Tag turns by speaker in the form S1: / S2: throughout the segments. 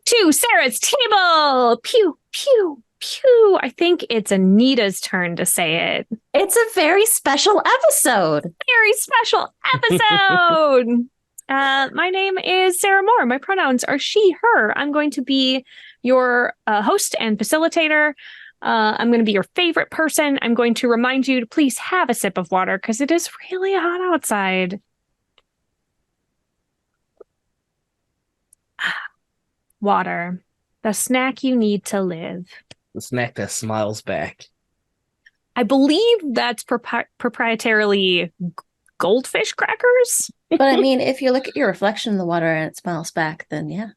S1: to Sarah's table. Pew, pew, pew. I think it's Anita's turn to say it.
S2: It's a very special episode.
S1: Very special episode. My name is Sarah Moore. My pronouns are she, her. I'm going to be your host and facilitator. I'm going to be your favorite person. I'm going to remind you to please have a sip of water because it is really hot outside. Water, the snack you need to live.
S3: The snack that smiles back.
S1: I believe that's proprietarily goldfish crackers.
S2: But I mean, if you look at your reflection in the water and it smiles back, then yeah.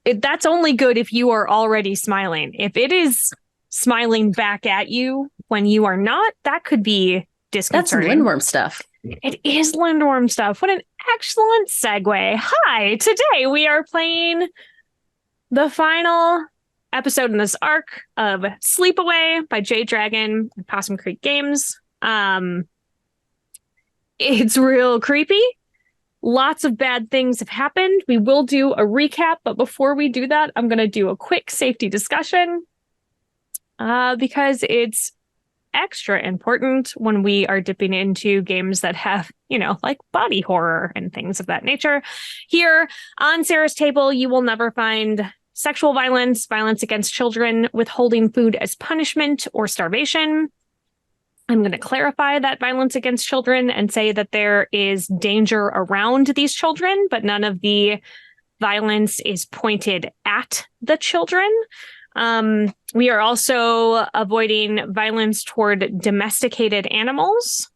S1: That's only good if you are already smiling. If it is smiling back at you when you are not, that could be disconcerting.
S2: That's lindworm stuff.
S1: It is lindworm stuff. What an excellent segue. Hi, today we are playing the final episode in this arc of Sleepaway by Jade Dragon and Possum Creek Games. It's real creepy. Lots of bad things have happened. We will do a recap, but before we do that, I'm going to do a quick safety discussion because it's extra important when we are dipping into games that have, like body horror and things of that nature. Here on Sarah's table, you will never find sexual violence, violence against children, withholding food as punishment, or starvation. I'm going to clarify that violence against children and say that there is danger around these children, but none of the violence is pointed at the children. We are also avoiding violence toward domesticated animals.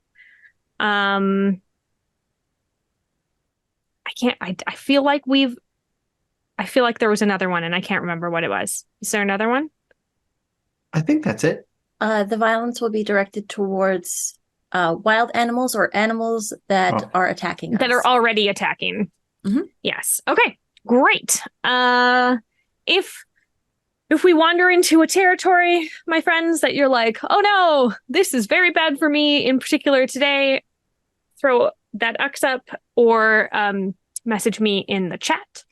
S1: I feel like there was another one and I can't remember what it was. Is there another one?
S4: I think that's it.
S2: The violence will be directed towards wild animals or animals that are attacking us.
S1: That are already attacking.
S2: Mm-hmm.
S1: Yes. Okay, great. If we wander into a territory, my friends, that you're like, oh no, this is very bad for me in particular today, throw that X up or message me in the chat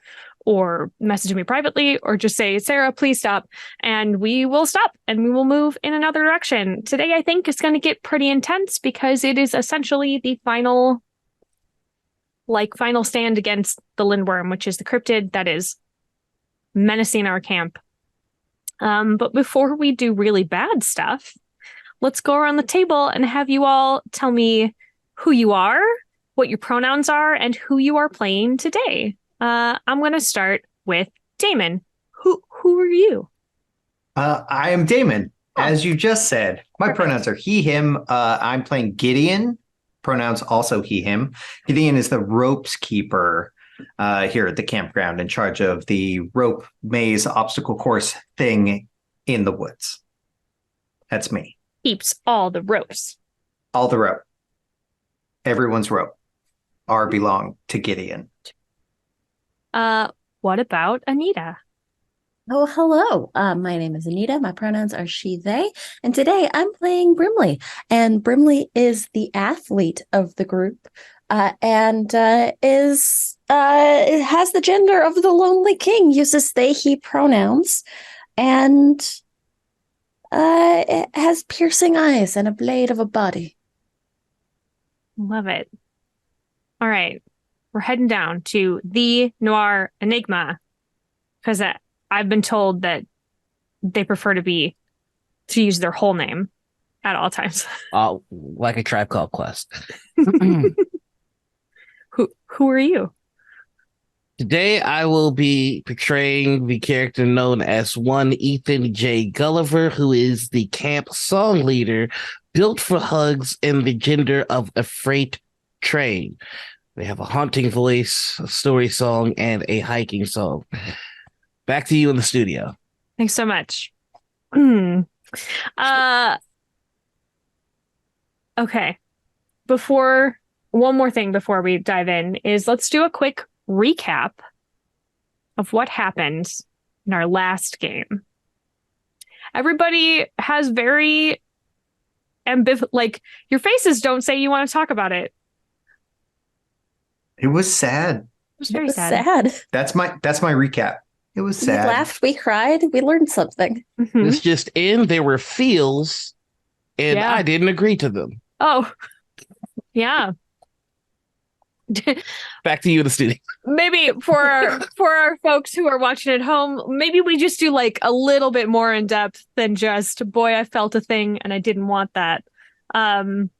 S1: or message me privately or just say, Sarah, please stop. And we will stop and we will move in another direction. Today, I think, is going to get pretty intense because it is essentially the final stand against the Lindworm, which is the cryptid that is menacing our camp. But before we do really bad stuff, let's go around the table and have you all tell me who you are, what your pronouns are, and who you are playing today. I'm going to start with Damon. Who are you?
S4: I am Damon, as you just said. My pronouns are he, him. I'm playing Gideon. Pronouns also he, him. Gideon is the ropes keeper here at the campground, in charge of the rope maze obstacle course thing in the woods. That's me.
S1: Keeps all the ropes.
S4: All the rope. Everyone's rope. Are belong to Gideon.
S1: What about Anita?
S2: Oh, hello. My name is Anita. My pronouns are she, they. And today I'm playing Brimley. And Brimley is the athlete of the group and has the gender of the lonely king, uses they, he pronouns, and has piercing eyes and a blade of a body.
S1: Love it. All right. We're heading down to the Noir Enigma because I've been told that they prefer to use their whole name at all times.
S3: Like a Tribe Called Quest.
S1: Who are you?
S3: Today, I will be portraying the character known as one Ethan J. Gulliver, who is the camp song leader, built for hugs in the gender of a freight train. They have a haunting voice, a story song, and a hiking song. Back to you in the studio.
S1: Thanks so much. Okay. One more thing before we dive in is let's do a quick recap of what happened in our last game. Everybody has very your faces don't say you want to talk about it.
S4: It was sad.
S1: It was very sad.
S4: That's my recap. It was
S2: We
S4: sad.
S2: laughed, we cried, we learned something.
S1: Mhm.
S3: It's just there were feels, and
S1: Yeah.
S3: I didn't agree to them.
S1: Oh, yeah.
S3: Back to you in the studio.
S1: Maybe for our folks who are watching at home, maybe we just do like a little bit more in depth than just boy, I felt a thing and I didn't want that. Um,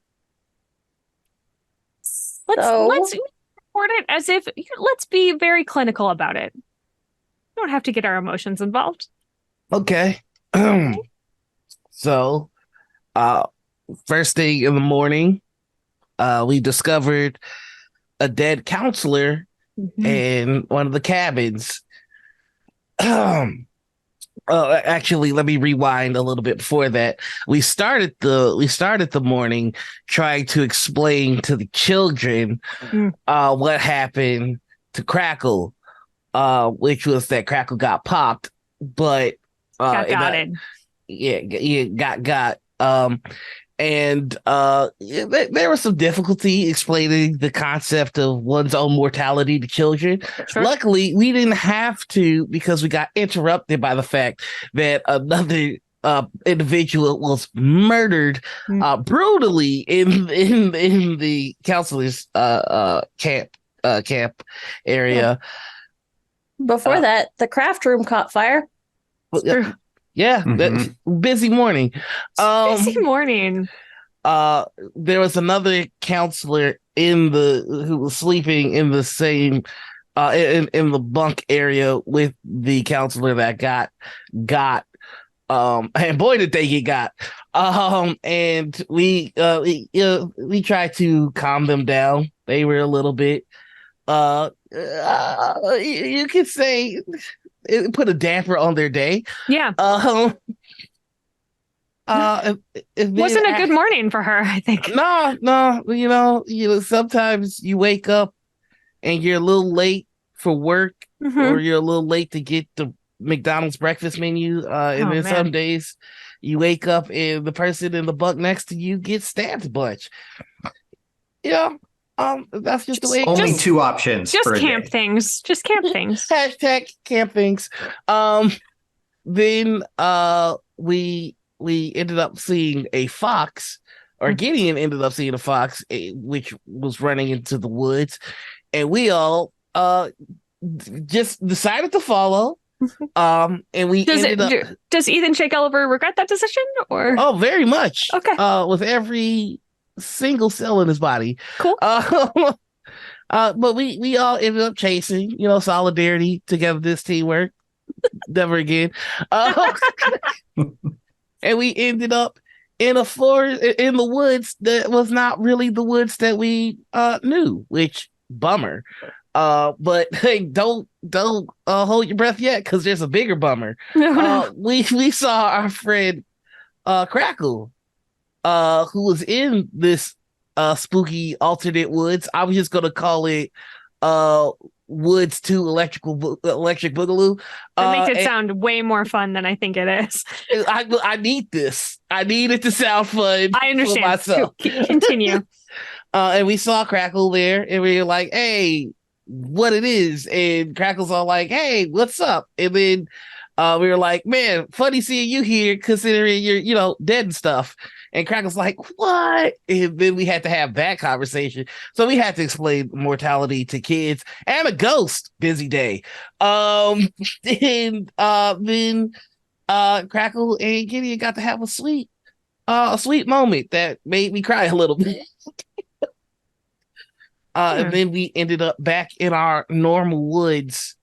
S1: let's report it as if let's be very clinical about it. We don't have to get our emotions involved.
S3: Okay. So, first thing in the morning, we discovered a dead counselor in one of the cabins. Actually, let me rewind a little bit before that. We started the morning trying to explain to the children what happened to Crackle, which was that Crackle got popped, but
S1: Got it.
S3: Got and there was some difficulty explaining the concept of one's own mortality to children.
S1: Sure.
S3: Luckily, we didn't have to because we got interrupted by the fact that another individual was murdered brutally in the counselor's camp area.
S2: Before that, the craft room caught fire.
S3: Yeah, busy morning.
S1: Busy morning.
S3: There was another counselor who was sleeping in the same in the bunk area with the counselor that got and boy did they get got. And we tried to calm them down. They were a little bit you could say it put a damper on their day.
S1: Yeah. It wasn't a good morning for her, I think.
S3: No, you know, sometimes you wake up and you're a little late for work or you're a little late to get the McDonald's breakfast menu. And then some days you wake up and the person in the bunk next to you gets stabbed a bunch. Yeah. That's just the way it
S4: only
S3: goes.
S4: two options.
S1: Just
S4: for a
S1: camp
S4: day.
S1: things. Just camp things.
S3: Hashtag camp things. Then we ended up seeing a fox, or Gideon ended up seeing a fox, which was running into the woods, and we all just decided to follow. And we
S1: does Ethan J. Gulliver regret that decision, or
S3: very much.
S1: Okay.
S3: With every single cell in his body.
S1: Cool.
S3: But we all ended up chasing, you know, solidarity, togetherness, teamwork. Never again. And we ended up in a forest in the woods that was not really the woods that we knew, which bummer. But hey, don't hold your breath yet, because there's a bigger bummer. We saw our friend Crackle, who was in this spooky alternate woods. I was just gonna call it Woods 2 Electric Boogaloo.
S1: That makes it sound way more fun than I think it is.
S3: I need this. I need it to sound fun.
S1: I understand.
S3: For myself.
S1: Continue.
S3: And we saw Crackle there, and we were like, "Hey, what it is?" And Crackle's all like, "Hey, what's up?" And then we were like, "Man, funny seeing you here, considering you're, you know, dead and stuff." And Crackle's like, "What?" And then we had to have that conversation. So we had to explain mortality to kids and a ghost. Busy day. And then Crackle and Gideon got to have a sweet moment that made me cry a little bit. And then we ended up back in our normal woods.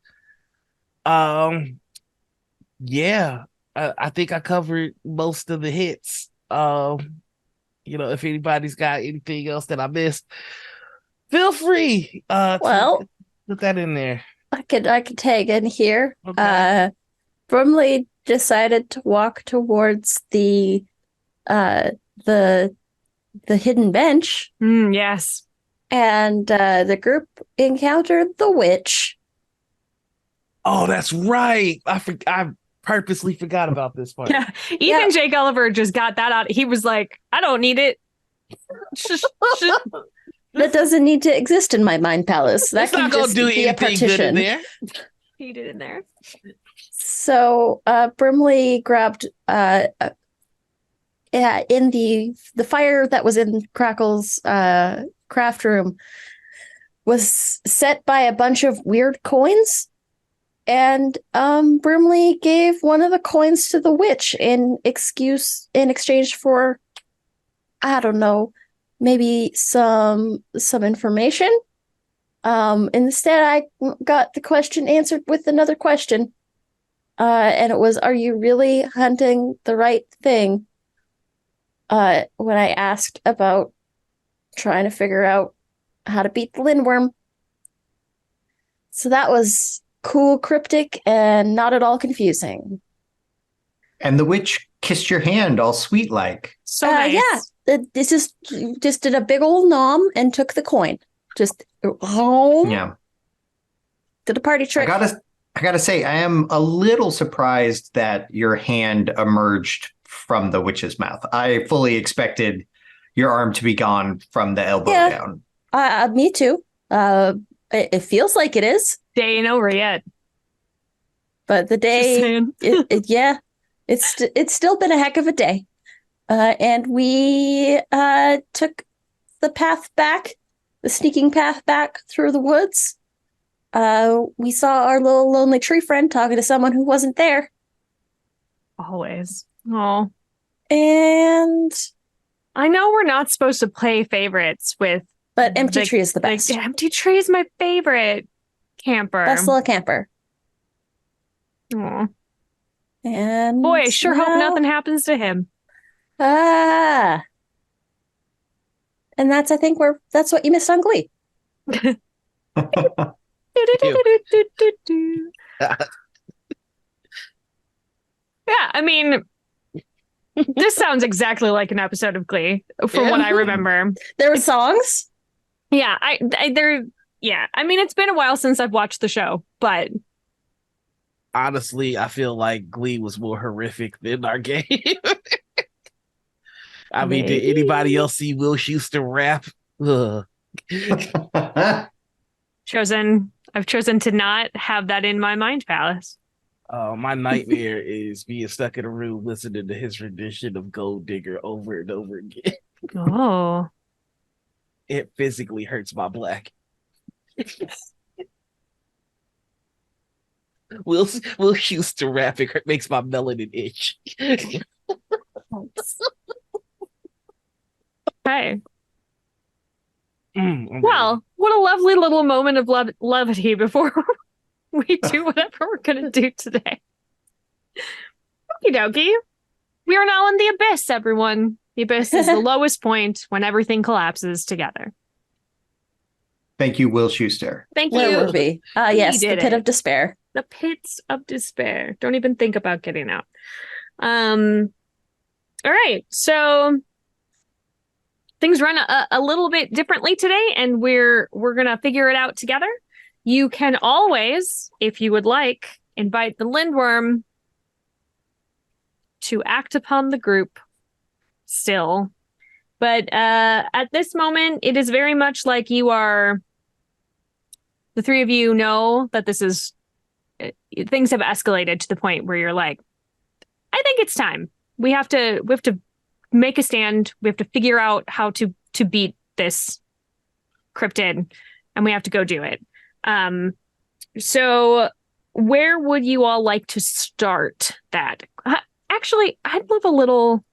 S3: Yeah, I think I covered most of the hits. You know, if anybody's got anything else that I missed, feel free. To put that in there.
S2: I could tag in here.
S3: Okay.
S2: Brumley decided to walk towards the hidden bench.
S1: Yes.
S2: And the group encountered the witch.
S3: Oh, that's right. I purposely forgot about this part.
S1: Yeah. Ethan J. Gulliver just got that out. He was like, I don't need it.
S2: That doesn't need to exist in my mind palace. That
S3: It's
S2: can
S3: not gonna
S2: just
S3: do
S2: be a
S3: anything good in
S2: partition.
S3: there.
S1: He did in there.
S2: So Brimley grabbed in the fire that was in Crackle's craft room was set by a bunch of weird coins. And Brimley gave one of the coins to the witch in exchange for, I don't know, maybe some information. Instead, I got the question answered with another question. And it was, are you really hunting the right thing? When I asked about trying to figure out how to beat the Lindworm. So that was cool, cryptic, and not at all confusing.
S4: And the witch kissed your hand all sweet like.
S1: So nice.
S2: Yeah, this is just did a big old nom and took the coin. Just home.
S4: Yeah.
S2: Did a party trick.
S4: I gotta say, I am a little surprised that your hand emerged from the witch's mouth. I fully expected your arm to be gone from the elbow down.
S2: Me too. It feels like it is.
S1: Day ain't over yet.
S2: But the day, it's still been a heck of a day. And we took the path back, the sneaking path back through the woods. We saw our little lonely tree friend talking to someone who wasn't there.
S1: Always. Oh.
S2: And
S1: I know we're not supposed to play favorites with,
S2: but Empty Tree is the best.
S1: Empty Tree is my favorite camper.
S2: Best little camper.
S1: Aw.
S2: And
S1: boy, I sure hope nothing happens to him.
S2: And I think that's what you missed on Glee.
S1: Yeah, I mean, this sounds exactly like an episode of Glee from what I remember.
S2: There were songs?
S1: Yeah, I mean, it's been a while since I've watched the show, but
S3: honestly, I feel like Glee was more horrific than our game. I mean, did anybody else see Will Schuester rap?
S1: I've chosen to not have that in my mind palace.
S3: My nightmare is being stuck in a room listening to his rendition of Gold Digger over and over again.
S1: Oh.
S3: It physically hurts my black. Will Schuester rapping makes my melanin itch.
S1: Okay. Well, what a lovely little moment of levity before we do whatever we're going to do today. Okie dokie. We are now in the abyss, everyone. The abyss is the lowest point when everything collapses together.
S4: Thank you, Will Schuester.
S1: Thank you.
S2: Where were we? Yes, the pit of despair.
S1: The pits of despair. Don't even think about getting out. All right. So things run a little bit differently today, and we're gonna figure it out together. You can always, if you would like, invite the Lindworm to act upon the group still. But at this moment, it is very much like you are, the three of you know that this is, things have escalated to the point where you're like, I think it's time. We have to make a stand. We have to figure out how to beat this cryptid, and we have to go do it. So where would you all like to start that? Actually, I'd love a little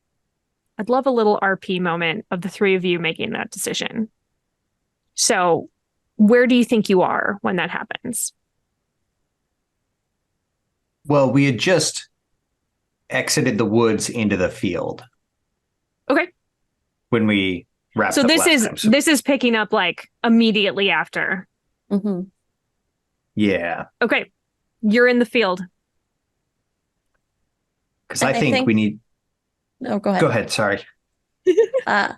S1: RP moment of the three of you making that decision. So where do you think you are when that happens?
S4: Well, we had just exited the woods into the field.
S1: Okay.
S4: When we wrapped up last time. So
S1: this is picking up like immediately after.
S2: Mm-hmm.
S4: Yeah.
S1: Okay. You're in the field.
S4: Because I think we need...
S2: No, go ahead.
S4: Go ahead, sorry.
S2: I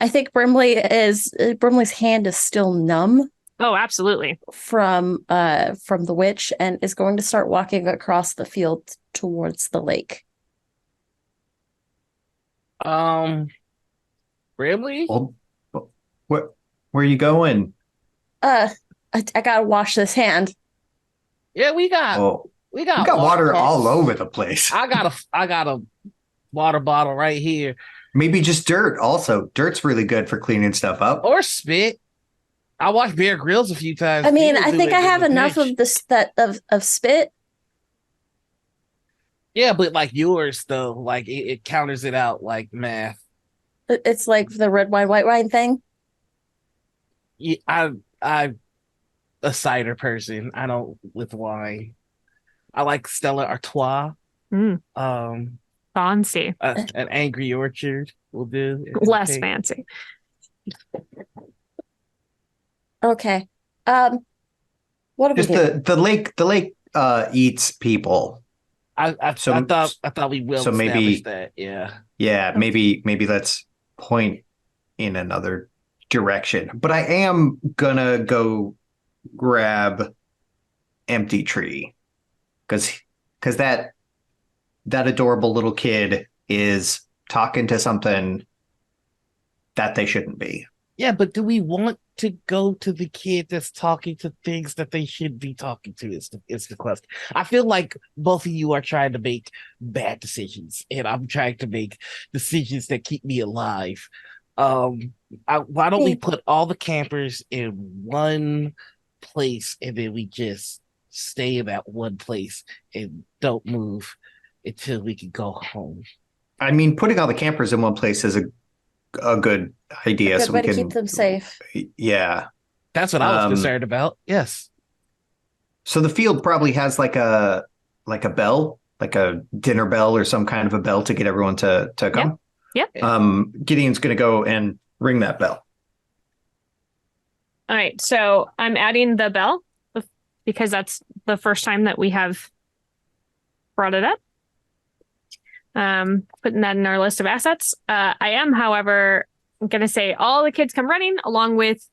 S2: think Brimley's hand is still numb.
S1: Oh, absolutely.
S2: From the witch, and is going to start walking across the field towards the lake.
S3: Bramley?
S4: Well, where are you going?
S2: I gotta wash this hand.
S3: Yeah, we got.
S4: Oh,
S3: We
S4: We
S3: got
S4: got water
S2: Yes.
S4: all over the place.
S3: I got a water bottle right here.
S4: Maybe just dirt. Also, dirt's really good for cleaning stuff up.
S3: Or spit. I watched Bear Grylls a few times.
S2: I mean,
S3: He'll
S2: I
S3: do
S2: think
S3: it
S2: I
S3: in
S2: have
S3: the
S2: enough
S3: pinch.
S2: of this that of spit.
S3: Yeah, but like yours though, like it counters it out like math.
S2: It's like the red wine, white wine thing.
S3: Yeah, I'm a cider person. I don't with wine. I like Stella Artois.
S1: Mm,
S3: Um,
S1: fancy.
S3: an Angry Orchard will do.
S1: Less
S3: Okay.
S1: fancy.
S2: Okay. What do we
S4: Just
S2: do?
S4: the lake eats people. So
S3: I thought we will
S4: so
S3: establish
S4: maybe
S3: that. Yeah.
S4: yeah, maybe let's point in another direction. But I am gonna go grab Empty Tree because that adorable little kid is talking to something that they shouldn't be.
S3: Yeah, but do we want to go to the kid that's talking to things that they should be talking to? Is the question. I feel like both of you are trying to make bad decisions, and I'm trying to make decisions that keep me alive. Why don't we put all the campers in one place, and then we just stay in that one place and don't move until we can go home?
S4: I mean, putting all the campers in one place is a good idea.
S2: Good
S4: So
S2: way
S4: we
S2: to
S4: can,
S2: keep them safe.
S4: yeah.
S3: That's what I was concerned about. Yes.
S4: So the field probably has like a bell, like a dinner bell or some kind of a bell to get everyone to come.
S1: Yep.
S4: Gideon's gonna go and ring that bell.
S1: All right. So I'm adding the bell because that's the first time that we have brought it up. Putting that in our list of assets. I am, however, going to say all the kids come running along with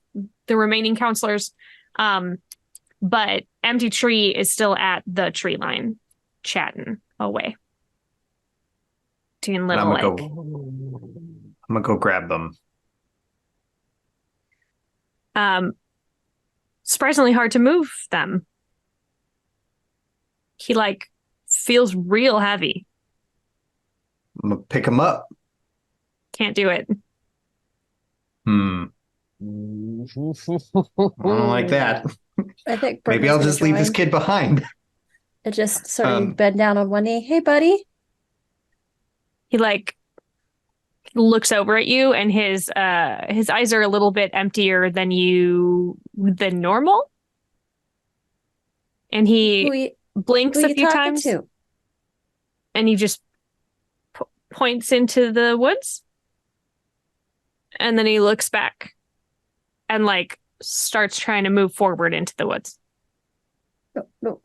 S1: the remaining counselors. But Empty Tree is still at the tree line, chatting away. Doing
S4: I'm
S1: little
S4: gonna go grab them.
S1: surprisingly hard to move them. He feels real heavy.
S4: I'm gonna pick them up.
S1: Can't do it.
S4: I don't like that.
S2: I think
S4: Maybe I'll just leave this kid behind.
S2: It just sort of bend down on one knee. Hey, buddy.
S1: He looks over at you, and his eyes are a little bit emptier than normal. And he blinks
S2: Who
S1: a
S2: you
S1: few
S2: talking
S1: times,
S2: to?
S1: and he just points into the woods. And then he looks back and starts trying to move forward into the woods.
S2: No.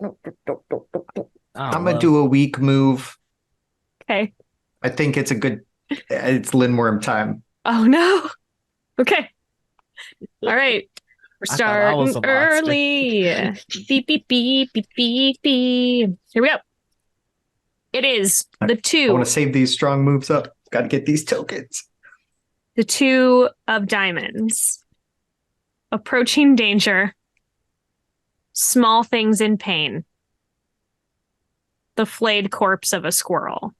S4: I'm gonna do a weak move.
S1: Okay.
S4: I think it's it's Lindworm time.
S1: Oh no. Okay. All right. We're
S3: I thought I was
S1: starting
S3: a monster.
S1: early. Beep, beep, beep, beep, beep, beep. Here we go. It is
S4: I want to save these strong moves up. Got to get these tokens.
S1: the two of diamonds. Approaching danger. Small things in pain. The flayed corpse of a squirrel.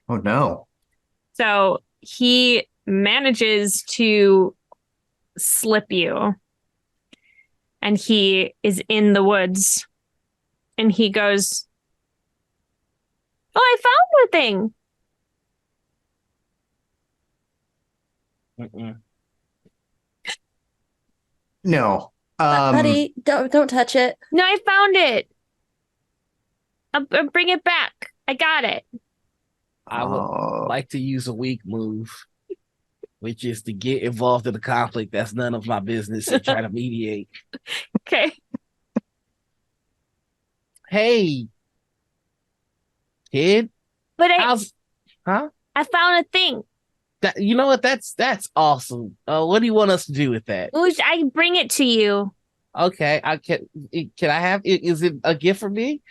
S4: Oh no.
S1: So he manages to slip you. And he is in the woods. And he goes, "Oh, I found the thing."
S3: Mm-mm.
S4: No.
S2: Buddy, don't touch it.
S1: No, I found it. I'll bring it back. I got it.
S3: I would like to use a weak move, which is to get involved in a conflict that's none of my business and try to mediate.
S1: Okay.
S3: Hey, kid,
S1: But
S3: huh?
S1: I found a thing.
S3: You know what? That's awesome. What do you want us to do with that?
S1: I bring it to you.
S3: Okay, can I have it? Is it a gift for me?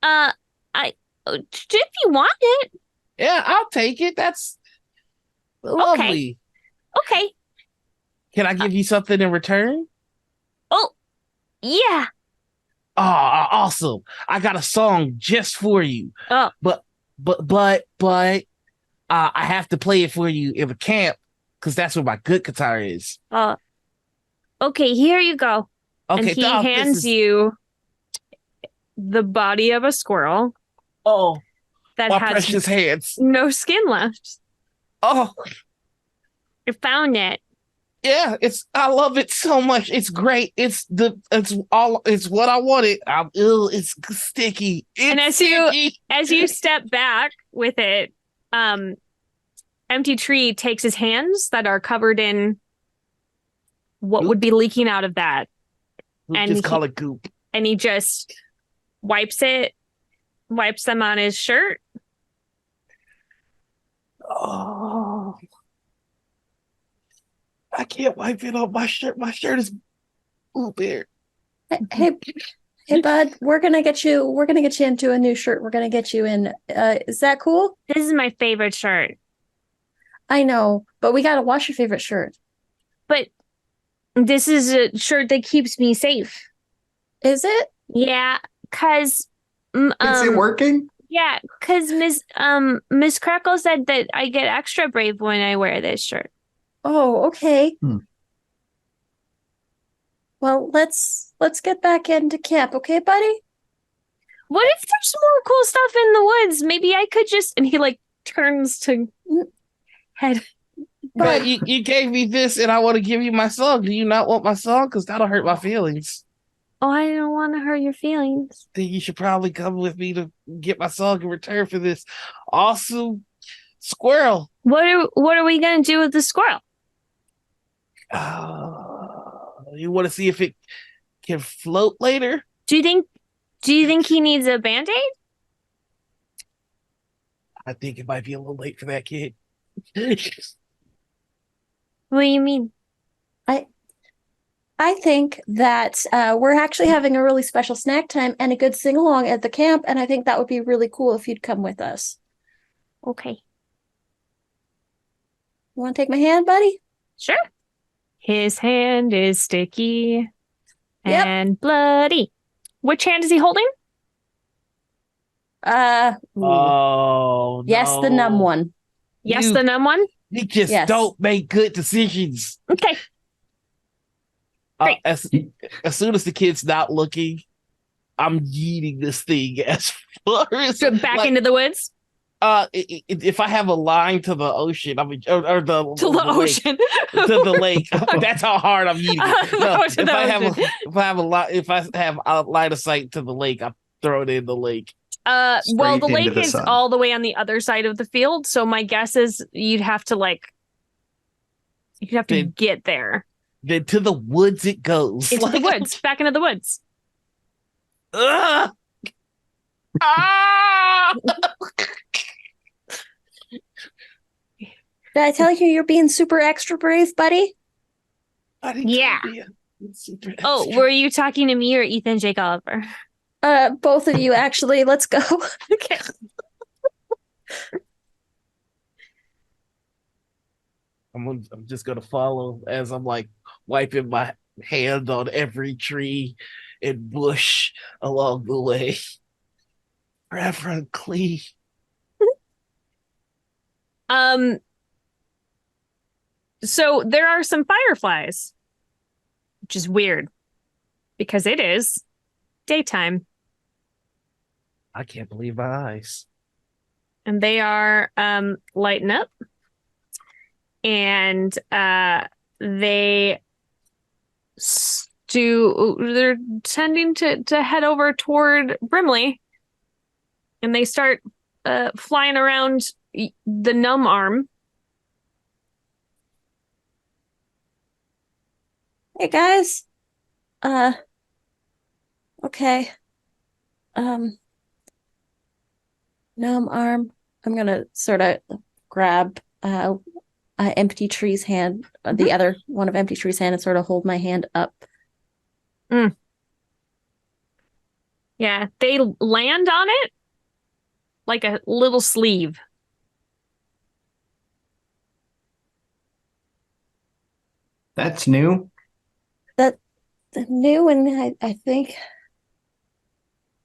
S1: If you want it.
S3: Yeah, I'll take it. That's lovely.
S1: Okay.
S3: Can I give you something in return?
S1: Oh, yeah.
S3: Oh, awesome. I got a song just for you.
S1: Oh,
S3: But but I have to play it for you in the camp because that's where my good guitar is.
S1: uh, okay, here you go. And
S3: Okay,
S1: he
S3: this
S1: hands
S3: is
S1: you the body of a squirrel
S3: oh
S1: that
S3: my
S1: has
S3: precious hands.
S1: no skin left.
S3: Oh
S1: You found it.
S3: yeah, I love it so much. It's great. It's what I wanted. I'm ill. It's sticky.
S1: And
S3: It's sticky.
S1: as you step back with it, um, Empty Tree takes his hands that are covered in what would
S3: Goop.
S1: be leaking out of that,
S3: Goop,
S1: and
S3: just call it goop.
S1: he just wipes them on his shirt.
S3: Oh, I can't wipe it off my shirt. My shirt is blue bear.
S2: Hey, hey, bud, we're gonna get you. We're gonna get you into a new shirt. We're gonna get you in. Is that cool?
S1: This is my favorite shirt,
S2: I know, but we gotta wash your favorite shirt.
S1: but this is a shirt that keeps me safe.
S2: Is it?
S1: Yeah, cause
S4: Is it working?
S1: yeah, cause Miss Crackle said that I get extra brave when I wear this shirt.
S2: Oh, okay.
S4: Hmm.
S2: Well, let's get back into camp, okay, buddy?
S1: What if there's more cool stuff in the woods? Maybe I could just, and he like turns to head.
S3: But you gave me this, and I want to give you my song. Do you not want my song? Because that'll hurt my feelings.
S1: Oh, I don't want to hurt your feelings.
S3: Then you should probably come with me to get my song in return for this awesome squirrel.
S1: What are we gonna do with the squirrel?
S3: You want to see if it can float later?
S1: Do you think he needs a band-aid?
S3: I think it might be a little late for that kid.
S1: What do you mean?
S2: I think that we're actually having a really special snack time and a good sing along at the camp, and I think that would be really cool if you'd come with us.
S1: Okay.
S2: You want to take my hand, buddy?
S1: Sure. His hand is sticky
S2: Yep.
S1: and bloody. Which hand is he holding?
S2: Ooh.
S3: Oh,
S2: Yes, the numb
S3: no.
S2: one.
S1: Yes,
S3: You-
S1: the numb one.
S3: You just
S2: Yes.
S3: don't make good decisions.
S1: Okay. Great.
S3: As soon as the kid's not looking, I'm yeeting this thing as far as
S1: So back into the woods
S3: if I have a line to the ocean, I mean, or the
S1: to the
S3: lake,
S1: ocean.
S3: to the lake. That's how hard I'm yeeting it. No,
S1: Oh, to the ocean.
S3: if I have a line of sight to the lake, I throw it in the lake.
S1: Well,
S4: Straight
S1: the
S4: into
S1: lake
S4: the
S1: is
S4: sun.
S1: all the way on the other side of the field, so my guess is you'd have to
S3: Then-
S1: get there
S3: Then to the woods it goes.
S1: into the woods, back into the woods.
S3: Ugh! Ah!
S2: Did I tell you you're being super extra brave, buddy?
S3: I didn't
S1: Yeah.
S3: tell you. It's super
S1: Oh,
S3: extra.
S1: were you talking to me or Ethan J. Gulliver?
S2: Both of you actually. Let's go.
S1: Okay.
S3: I'm just gonna follow as I'm like wiping my hand on every tree and bush along the way. Reverently.
S1: So there are some fireflies, which is weird because it is daytime
S3: I can't believe my eyes.
S1: and they are lighting up and they're tending to head over toward Brimley and they start flying around the numb arm.
S2: Hey guys. Okay. Numb arm. I'm gonna sort of grab Empty Tree's hand, the other one of Empty Tree's hand, and sort of hold my hand up.
S1: Yeah, they land on it like a little sleeve.
S4: That's new.
S2: New, and I think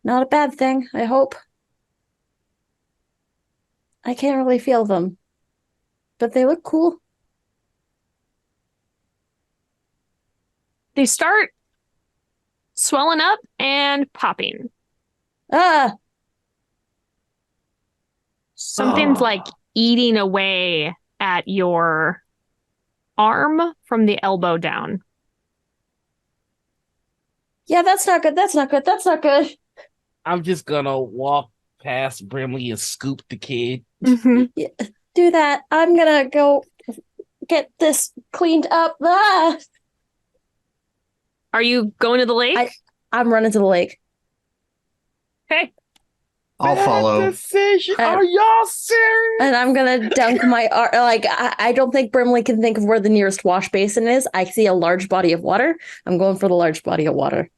S2: Not a bad thing, I hope. I can't really feel them, but they look cool.
S1: They start swelling up and popping.
S2: Ah,
S1: Something's like eating away at your arm from the elbow down.
S2: yeah, that's not good. That's not good. That's not good.
S3: I'm just gonna walk past Brimley and scoop the kid.
S1: Mhm.
S2: Yeah, do that. I'm gonna go get this cleaned up. Ah,
S1: Are you going to the lake?
S2: I'm running to the lake.
S1: Okay.
S4: I'll
S3: Bad
S4: follow.
S3: decision.
S2: Uh,
S3: Are y'all serious?
S2: And I'm gonna dunk my arm. Like, I don't think Brimley can think of where the nearest wash basin is. I see a large body of water. I'm going for the large body of water.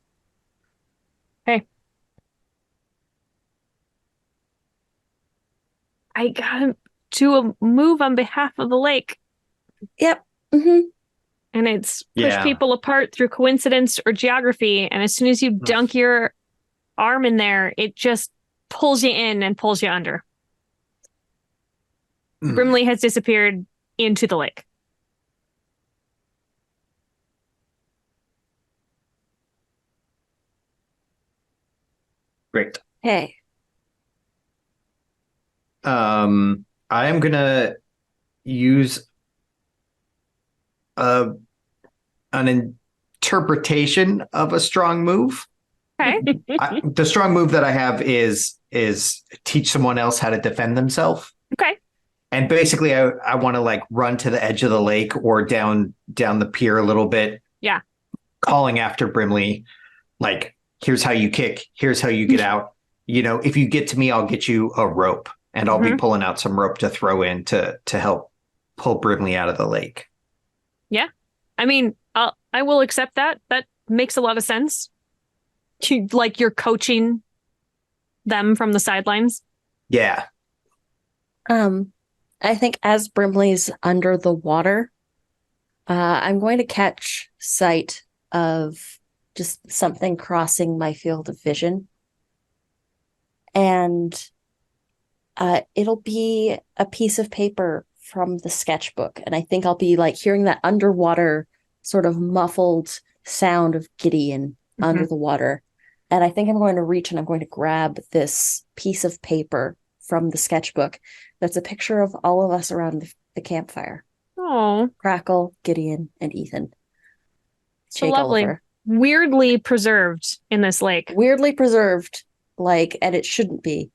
S1: I gotta do a move on behalf of the lake.
S2: Yep. Mm-hmm.
S1: And it's push
S4: Yeah.
S1: people apart through coincidence or geography. And as soon as you dunk your arm in there, it just pulls you in and pulls you under.
S4: Mm.
S1: Brimley has disappeared into the lake.
S4: Great.
S2: Hey.
S4: I am gonna use an interpretation of a strong move.
S1: Okay.
S4: The strong move that I have is teach someone else how to defend themselves.
S1: Okay.
S4: And basically, I want to like run to the edge of the lake or down the pier a little bit.
S1: Yeah.
S4: Calling after Brimley, like, here's how you kick. Here's how you get out. If you get to me, I'll get you a rope, and I'll be pulling out some rope to throw in to help pull Brimley out of the lake.
S1: Yeah. I mean, I will accept that. That makes a lot of sense. Like you're coaching them from the sidelines.
S4: Yeah.
S2: I think as Brimley's under the water, I'm going to catch sight of just something crossing my field of vision. And it'll be a piece of paper from the sketchbook. And I think I'll be like hearing that underwater sort of muffled sound of Gideon under the water. And I think I'm going to reach and I'm going to grab this piece of paper from the sketchbook that's a picture of all of us around the campfire.
S1: Oh,
S2: Crackle, Gideon, and Ethan.
S1: so
S2: Jay
S1: lovely.
S2: Gulliver.
S1: Weirdly preserved in this lake.
S2: Weirdly preserved, and it shouldn't be.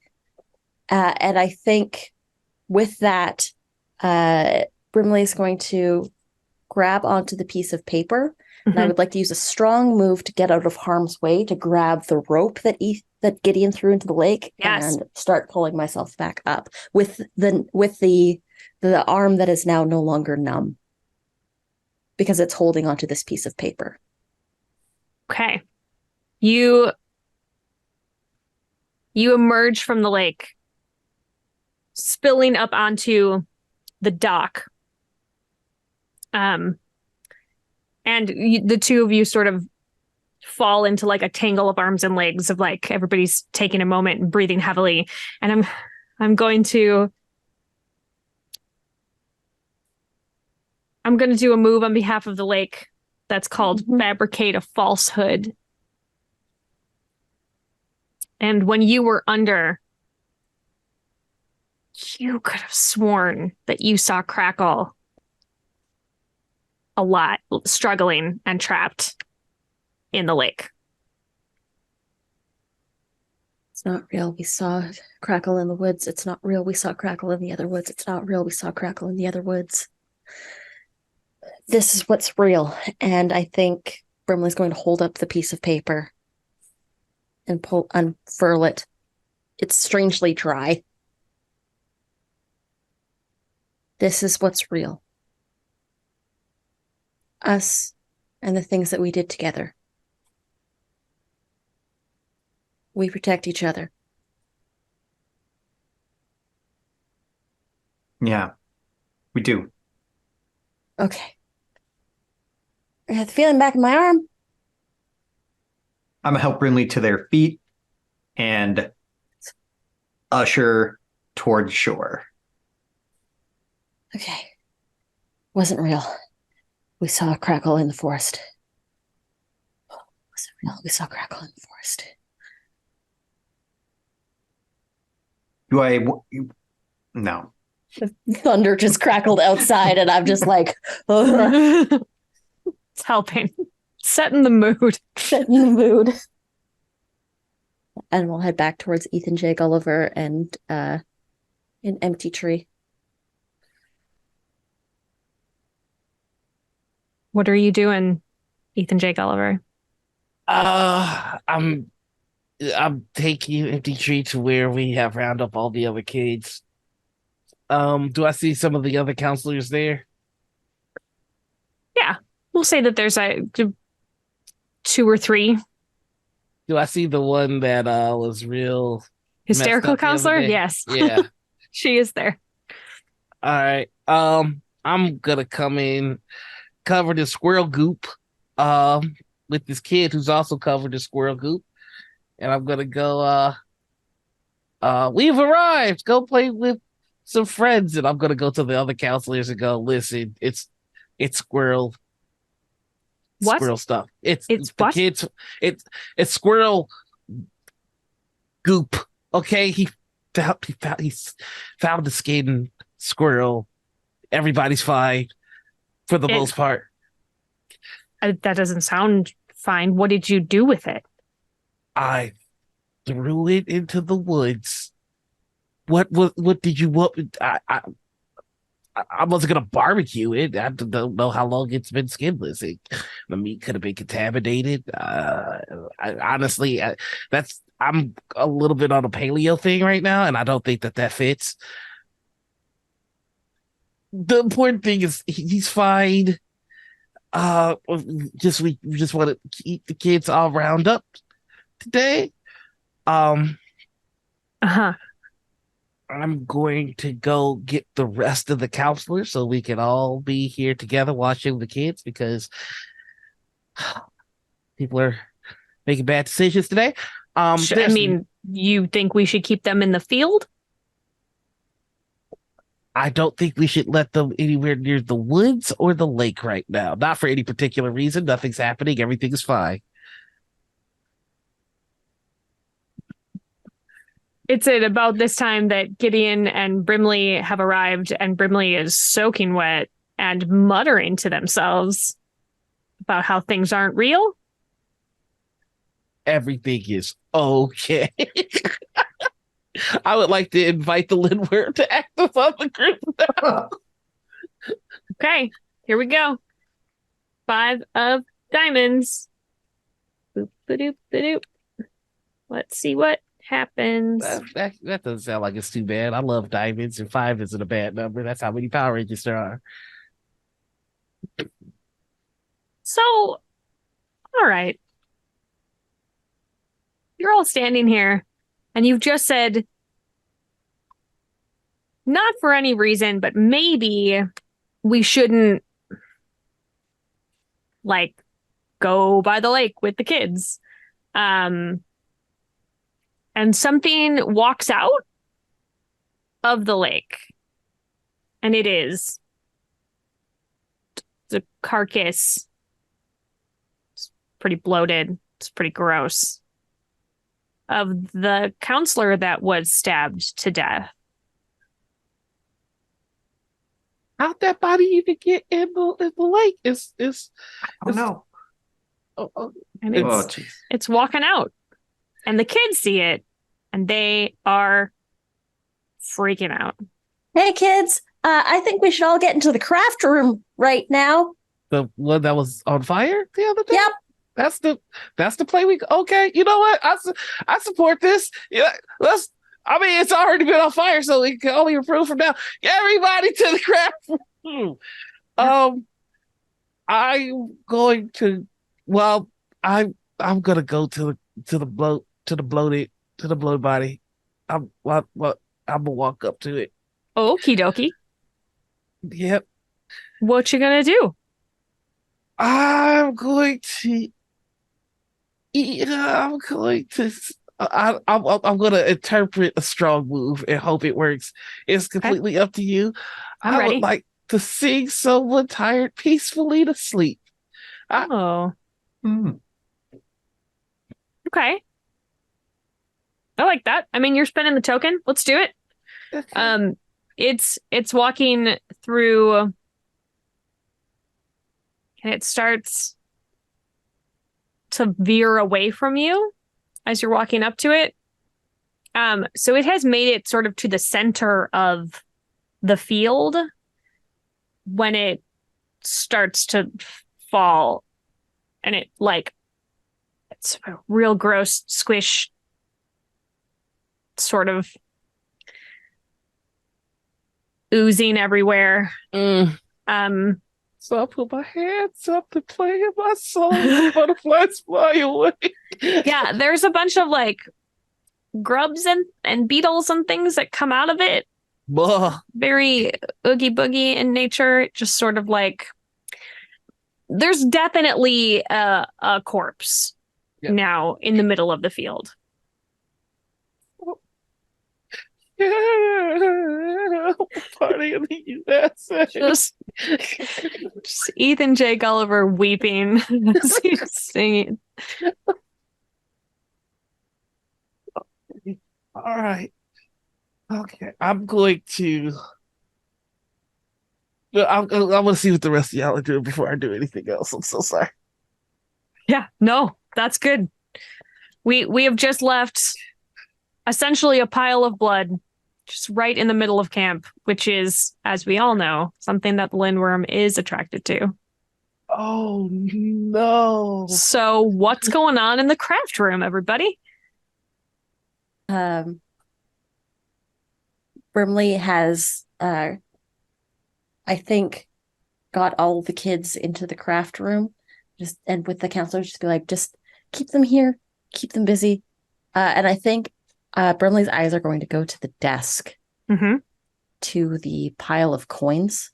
S2: And I think with that, Brimley's going to grab onto the piece of paper, and I would like to use a strong move to get out of harm's way to grab the rope that Gideon threw into the lake and start pulling myself back up with the arm that is now no longer numb because it's holding onto this piece of paper.
S1: Okay. You emerge from the lake, spilling up onto the dock. And the two of you sort of fall into like a tangle of arms and legs of like everybody's taking a moment and breathing heavily. And I'm going to do a move on behalf of the lake that's called Fabricate a Falsehood. And when you were under, you could have sworn that you saw Crackle a lot, struggling and trapped in the lake.
S2: It's not real. We saw Crackle in the woods. It's not real. We saw Crackle in the other woods. It's not real. We saw Crackle in the other woods. This is what's real. And I think Brimley's going to hold up the piece of paper and unfurl it. It's strangely dry. This is what's real. Us and the things that we did together. We protect each other.
S4: Yeah, we do.
S2: Okay. I got the feeling back in my arm.
S4: I'm gonna help Brimley to their feet. and usher towards shore.
S2: Okay. Wasn't real. We saw a crackle in the forest. Wasn't real. We saw a crackle in the forest.
S4: Do I? No.
S2: Thunder just crackled outside, and I'm just like, ugh,
S1: It's helping. Setting the mood.
S2: set in the mood. And we'll head back towards Ethan J. Gulliver and an empty tree.
S1: What are you doing, Ethan J. Gulliver?
S3: I'm taking you empty tree to where we have round up all the other kids. Do I see some of the other counselors there?
S1: Yeah, we'll say that there's two or three.
S3: Do I see the one that was real
S1: Hysterical
S3: messed up the other
S1: counselor?
S3: day?
S1: Yes.
S3: Yeah.
S1: She is there.
S3: All right. I'm gonna come in covered in squirrel goop, with this kid who's also covered in squirrel goop, and I'm gonna go. We've arrived. Go play with some friends, and I'm gonna go to the other counselors and go. Listen, it's squirrel
S1: What?
S3: squirrel stuff. It's the
S1: what?
S3: kids. It's squirrel goop. Okay, he's found the skin squirrel. Everybody's fine for the most part.
S1: That doesn't sound fine. What did you do with it?
S3: I threw it into the woods. What did you want? I wasn't gonna barbecue it. I don't know how long it's been skinless. The meat could have been contaminated. Honestly, I'm a little bit on a paleo thing right now, and I don't think that fits. The important thing is he's fine. We just want to keep the kids all round up today.
S1: Uh-huh.
S3: I'm going to go get the rest of the counselors so we can all be here together watching the kids because people are making bad decisions today.
S1: I mean, you think we should keep them in the field?
S3: I don't think we should let them anywhere near the woods or the lake right now. Not for any particular reason. Nothing's happening. Everything is fine.
S1: It's at about this time that Gideon and Brimley have arrived, and Brimley is soaking wet and muttering to themselves about how things aren't real.
S3: Everything is okay. I would like to invite the Lindworm to act as on the group now.
S1: Okay, here we go. 5 of diamonds. Boop, ba-doop, ba-doop. Let's see what happens.
S3: That doesn't sound like it's too bad. I love diamonds, and 5 isn't a bad number. That's how many Power Rangers there are.
S1: So, all right. You're all standing here, and you've just said, not for any reason, but maybe we shouldn't, like, go by the lake with the kids. And something walks out of the lake, and it is the carcass. It's pretty bloated. It's pretty gross. Of the counselor that was stabbed to death.
S3: How'd that body even get in the lake?
S4: Oh no.
S1: And
S4: Oh,
S1: it's walking out. And the kids see it, and they are freaking out.
S2: Hey, kids, I think we should all get into the craft room right now.
S3: The one that was on fire the other day?
S2: Yep.
S3: That's the play we okay. You know what? I support this. Yeah, it's already been on fire, so it can only improve from now. Everybody to the craft room. I'm going to I'm gonna go to the bloated body. I'm gonna walk up to it.
S1: Okie dokie.
S3: Yep.
S1: What you gonna do?
S3: I'm going to I'm gonna interpret a strong move and hope it works. It's completely up to you.
S1: I'm
S3: I would
S1: ready.
S3: like to sing someone tired peacefully to sleep. I-
S1: Oh,
S4: Hmm.
S1: okay. I like that. I mean, you're spending the token. Let's do it.
S3: Okay.
S1: It's walking through, and it starts to veer away from you as you're walking up to it. So it has made it sort of to the center of the field when it starts to fall, and it's a real gross squish, sort of oozing everywhere.
S3: Mm.
S1: Um,
S3: So I put my hands up to play in my song. The butterflies fly away.
S1: yeah, there's a bunch of like grubs and beetles and things that come out of it.
S3: Bah.
S1: Very oogie boogie in nature. Just sort of like there's definitely a corpse
S3: Yep.
S1: now in the middle of the field.
S3: Yeah, party in the USA.
S1: Just Ethan J. Gulliver weeping as he's singing.
S3: All right. Okay. I'm going to. Well, I'm gonna see what the rest of y'all are doing before I do anything else. I'm so sorry.
S1: Yeah, no, that's good. We have just left essentially a pile of blood just right in the middle of camp, which is, as we all know, something that the lindworm is attracted to.
S3: Oh no.
S1: So what's going on in the craft room, everybody?
S2: Brimley has, I think, got all the kids into the craft room, and with the counselor, just be like, just keep them here, keep them busy. And I think Brimley's eyes are going to go to the desk,
S1: Mm-hmm.
S2: to the pile of coins,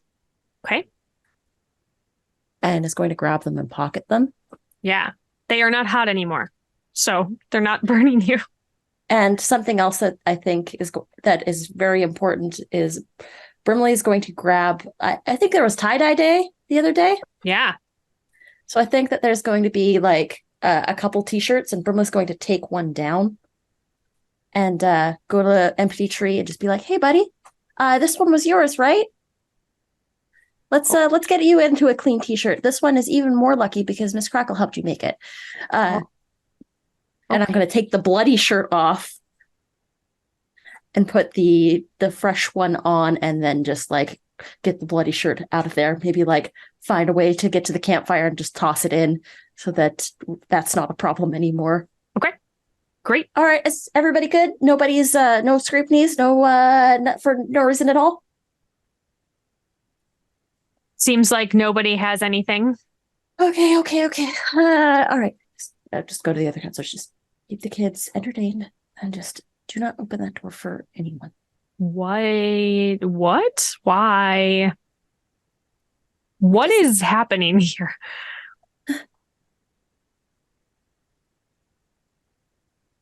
S1: Okay.
S2: and is going to grab them and pocket them.
S1: Yeah. They are not hot anymore. So they're not burning you.
S2: And something else that I think that is very important is Brimley is going to grab. I think there was tie-dye day the other day,
S1: Yeah.
S2: so I think that there's going to be like a couple T-shirts, and Brimley's going to take one down and go to an empty tree and just be like, "Hey, buddy, this one was yours, right? Let's get you into a clean T-shirt. This one is even more lucky because Miss Crackle helped you make it." And I'm going to take the bloody shirt off and put the fresh one on, and then just like get the bloody shirt out of there. Maybe like find a way to get to the campfire and just toss it in so that that's not a problem anymore.
S1: Okay. Great.
S2: All right, is everybody good? Nobody's no scrape knees, for no reason at all.
S1: Seems like nobody has anything.
S2: Okay. All right, just go to the other counselors. Just keep the kids entertained and just do not open that door for anyone.
S1: What? Why? What is happening here?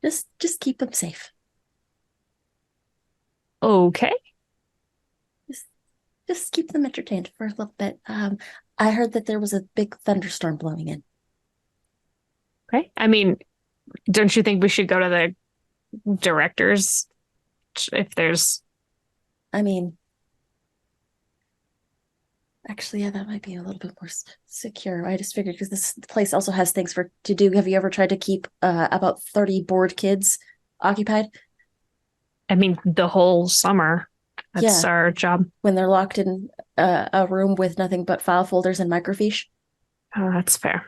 S2: Just keep them safe.
S1: Okay.
S2: Just keep them entertained for a little bit. I heard that there was a big thunderstorm blowing in.
S1: Okay. I mean, don't you think we should go to the directors if there's...
S2: I mean, actually, yeah, that might be a little bit more secure. I just figured because this place also has things to do. Have you ever tried to keep about 30 bored kids occupied?
S1: I mean, the whole summer. That's our job.
S2: When they're locked in a room with nothing but file folders and microfiche?
S1: Oh, that's fair.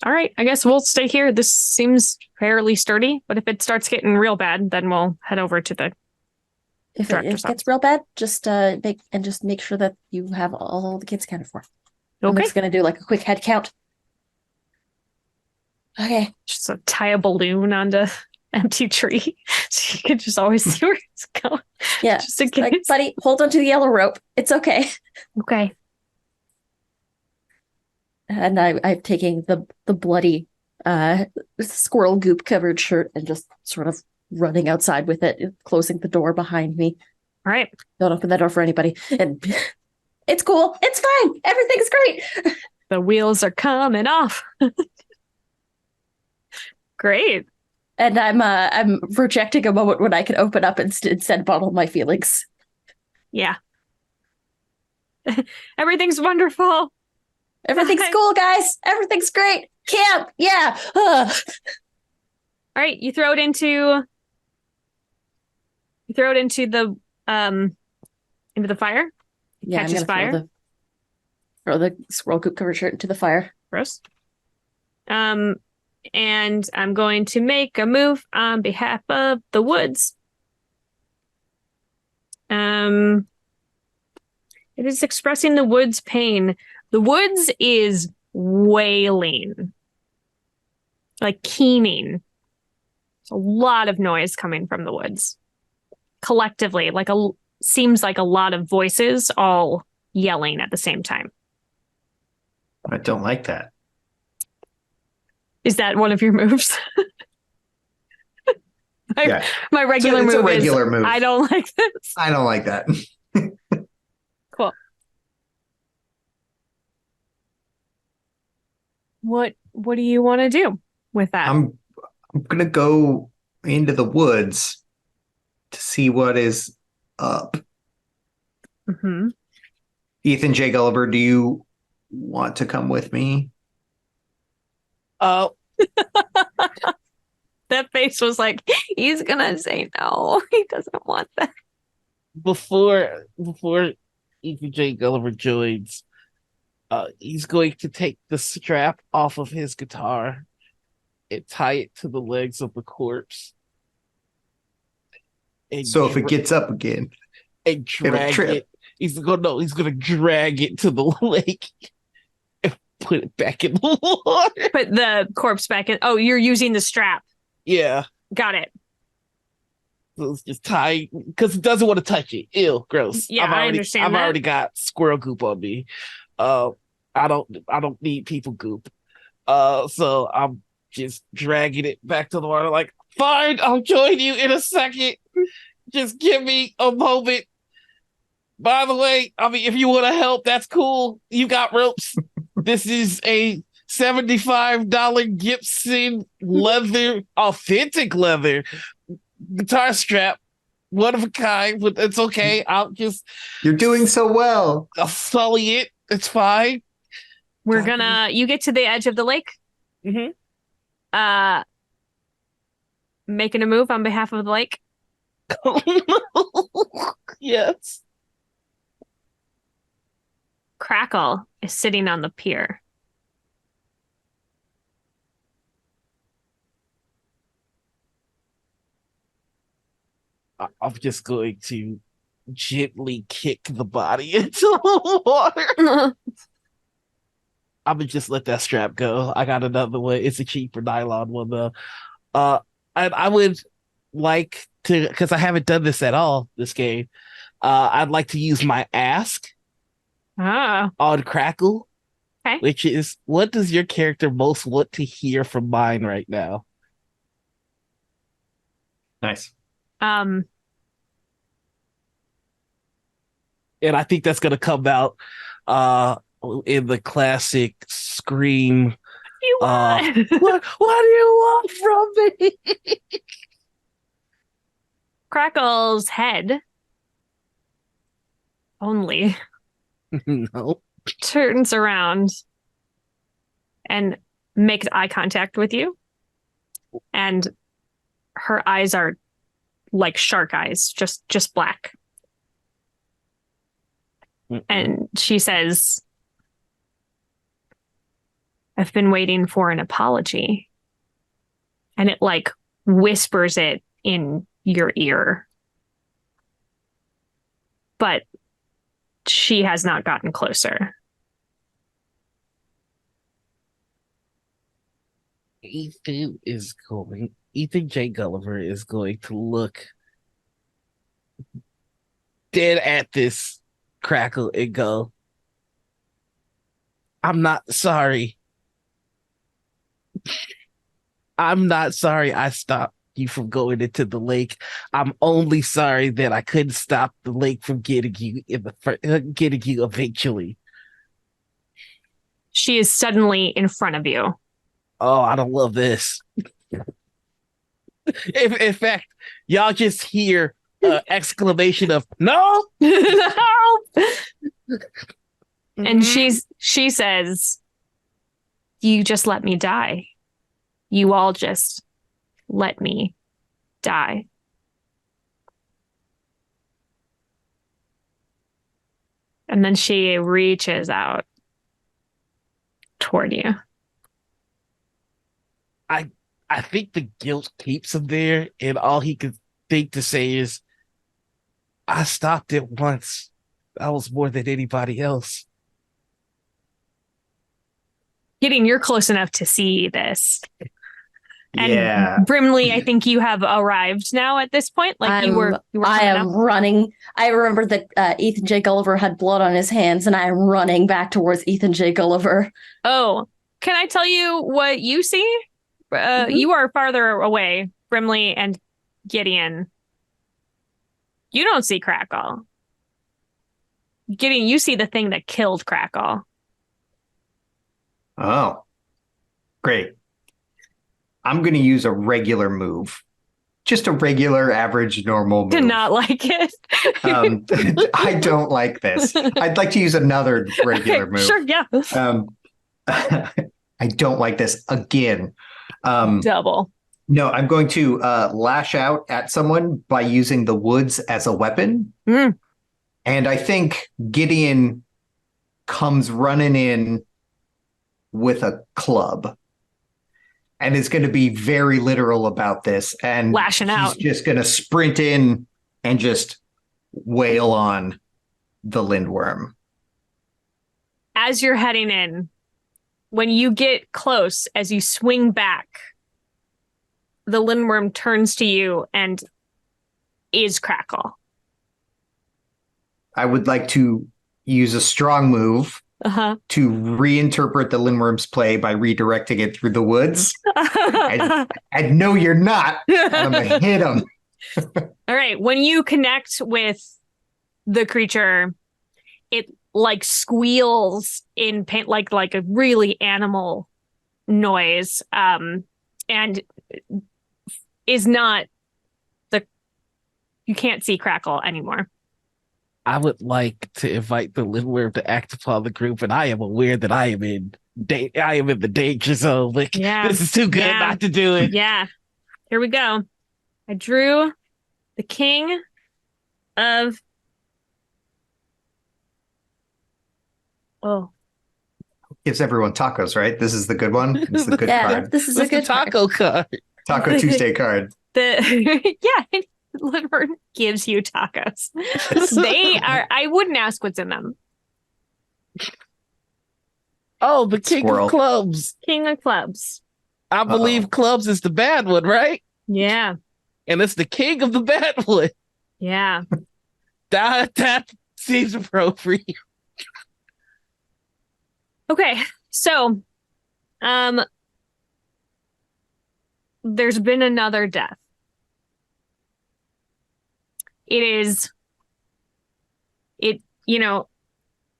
S1: All right. I guess we'll stay here. This seems fairly sturdy, but if it starts getting real bad, then we'll head over to the
S2: If it
S1: director's office.
S2: gets real bad, just make sure that you have all the kids accounted for. I'm
S1: Okay.
S2: just gonna do like a quick head count. Okay.
S1: Just tie a balloon onto empty tree so you can just always see where it's going.
S2: Yeah.
S1: Just in
S2: Like,
S1: case.
S2: buddy, hold onto the yellow rope. It's okay.
S1: Okay.
S2: And I'm taking the bloody squirrel goop covered shirt and just sort of running outside with it, closing the door behind me.
S1: All right.
S2: Don't open that door for anybody. And it's cool. It's fine. Everything's great.
S1: The wheels are coming off. Great.
S2: And I'm projecting a moment when I can open up and instead bottle my feelings.
S1: Yeah. Everything's wonderful.
S2: Everything's cool, guys. Everything's great. Camp. Yeah.
S1: All right, you throw it into the fire.
S2: Yeah,
S1: Catches
S2: I'm gonna
S1: fire.
S2: throw the squirrel goop covered shirt into the fire.
S1: Gross. And I'm going to make a move on behalf of the woods. It is expressing the woods' pain. The woods is wailing, like keening. There's a lot of noise coming from the woods. Collectively, seems like a lot of voices all yelling at the same time.
S4: I don't like that.
S1: Is that one of your moves?
S4: Yeah.
S1: My regular
S4: It's
S1: move
S4: a regular
S1: is
S4: move.
S1: I don't like this.
S4: I don't like that.
S1: Cool. What do you want to do with that?
S4: I'm gonna go into the woods to see what is up.
S1: Mm-hmm.
S4: Ethan J. Gulliver, do you want to come with me?
S3: Oh,
S1: That face was like, he's gonna say no. He doesn't want that.
S3: before Ethan J. Gulliver joins, he's going to take the strap off of his guitar and tie it to the legs of the corpse. And
S4: So if it gets up again,
S3: and drag
S4: trip.
S3: it, he's gonna drag it to the lake and put it back in the water.
S1: Put the corpse back in. Oh, you're using the strap.
S3: Yeah.
S1: Got it.
S3: So it's just tie because it doesn't want to touch it. Ew, gross.
S1: Yeah, I understand
S3: I've
S1: that.
S3: already got squirrel goop on me. I don't need people goop. So I'm just dragging it back to the water. Like, fine, I'll join you in a second. Just give me a moment. By the way, I mean, if you want to help, that's cool. You got ropes. This is a $75 Gibson leather, authentic leather guitar strap, one of a kind, but it's okay.
S4: You're doing so well.
S3: I'll sully it. It's fine.
S1: You get to the edge of the lake.
S3: Mm-hmm.
S1: Making a move on behalf of the lake.
S3: Oh, no. Yes.
S1: Crackle is sitting on the pier.
S3: I'm just going to gently kick the body into the water. I'm gonna just let that strap go. I got another one. It's a cheaper nylon one though. And I would like to, because I haven't done this at all this game. I'd like to use my ask on Crackle,
S1: Okay.
S3: which is, what does your character most want to hear from mine right now?
S4: Nice.
S1: Um,
S3: And I think that's gonna come out in the classic scream.
S1: you want?
S3: What do you want from me?
S1: Crackle's head only
S3: No.
S1: turns around and makes eye contact with you. And her eyes are like shark eyes, just black. And she says, I've been waiting for an apology. And it like whispers it in your ear. But she has not gotten closer.
S3: Ethan J. Gulliver is going to look dead at this Crackle and go, I'm not sorry. I'm not sorry I stopped you from going into the lake. I'm only sorry that I couldn't stop the lake from getting you getting you eventually.
S1: She is suddenly in front of you.
S3: Oh, I don't love this. In fact, y'all just hear exclamation of no.
S1: No! And
S3: Mhm.
S1: she says, "You just let me die. You all just let me die." And then she reaches out toward you.
S3: I I think the guilt keeps him there, and all he could think to say is, "I stopped it once. I was more than anybody else."
S1: Gideon, you're close enough to see this. And
S4: Yeah.
S1: Brimley, I think you have arrived now at this point. Like you were
S2: I
S1: coming
S2: am
S1: up.
S2: running. I remember that Ethan J. Gulliver had blood on his hands, and I am running back towards Ethan J. Gulliver.
S1: Oh, can I tell you what you see? You are farther away, Brimley and Gideon. You don't see Crackle. Gideon, you see the thing that killed Crackle.
S4: Oh, great. I'm going to use a regular move. Just a regular, average, normal move.
S1: Did not like it.
S4: I don't like this. I'd like to use another regular
S1: Okay,
S4: move.
S1: sure, yeah.
S4: I don't like this again.
S1: Double.
S4: No, I'm going to lash out at someone by using the woods as a weapon.
S1: Mm.
S4: And I think Gideon comes running in with a club and is going to be very literal about this. And
S1: Lashing
S4: he's
S1: out.
S4: just going to sprint in and just wail on the lindworm.
S1: As you're heading in, when you get close, as you swing back, the lindworm turns to you and is Crackle.
S4: I would like to use a strong move
S1: Uh-huh.
S4: to reinterpret the lindworm's play by redirecting it through the woods. And no, you're not. And I'm going to hit him.
S1: All right. When you connect with the creature, it like squeals in pain, like a really animal noise, and is not you can't see Crackle anymore.
S3: I would like to invite the lindworm to act upon the group, and I am aware that I am in the danger zone. Like,
S1: Yeah.
S3: this is too good
S1: Yeah.
S3: not to do it.
S1: Yeah. Here we go. I drew the king of
S4: Gives everyone tacos, right? This is the good one. It's the good card.
S2: This is
S3: What's
S2: a good
S3: the taco card?
S4: Taco Tuesday card.
S1: yeah, Lindbergh gives you tacos. They are. I wouldn't ask what's in them.
S3: Oh, the king
S4: Squirrel.
S3: of clubs.
S1: King of clubs.
S3: I believe clubs is the bad one, right?
S1: Yeah,
S3: And it's the king of the bad one.
S1: yeah.
S3: That seems appropriate.
S1: Okay, so, there's been another death. It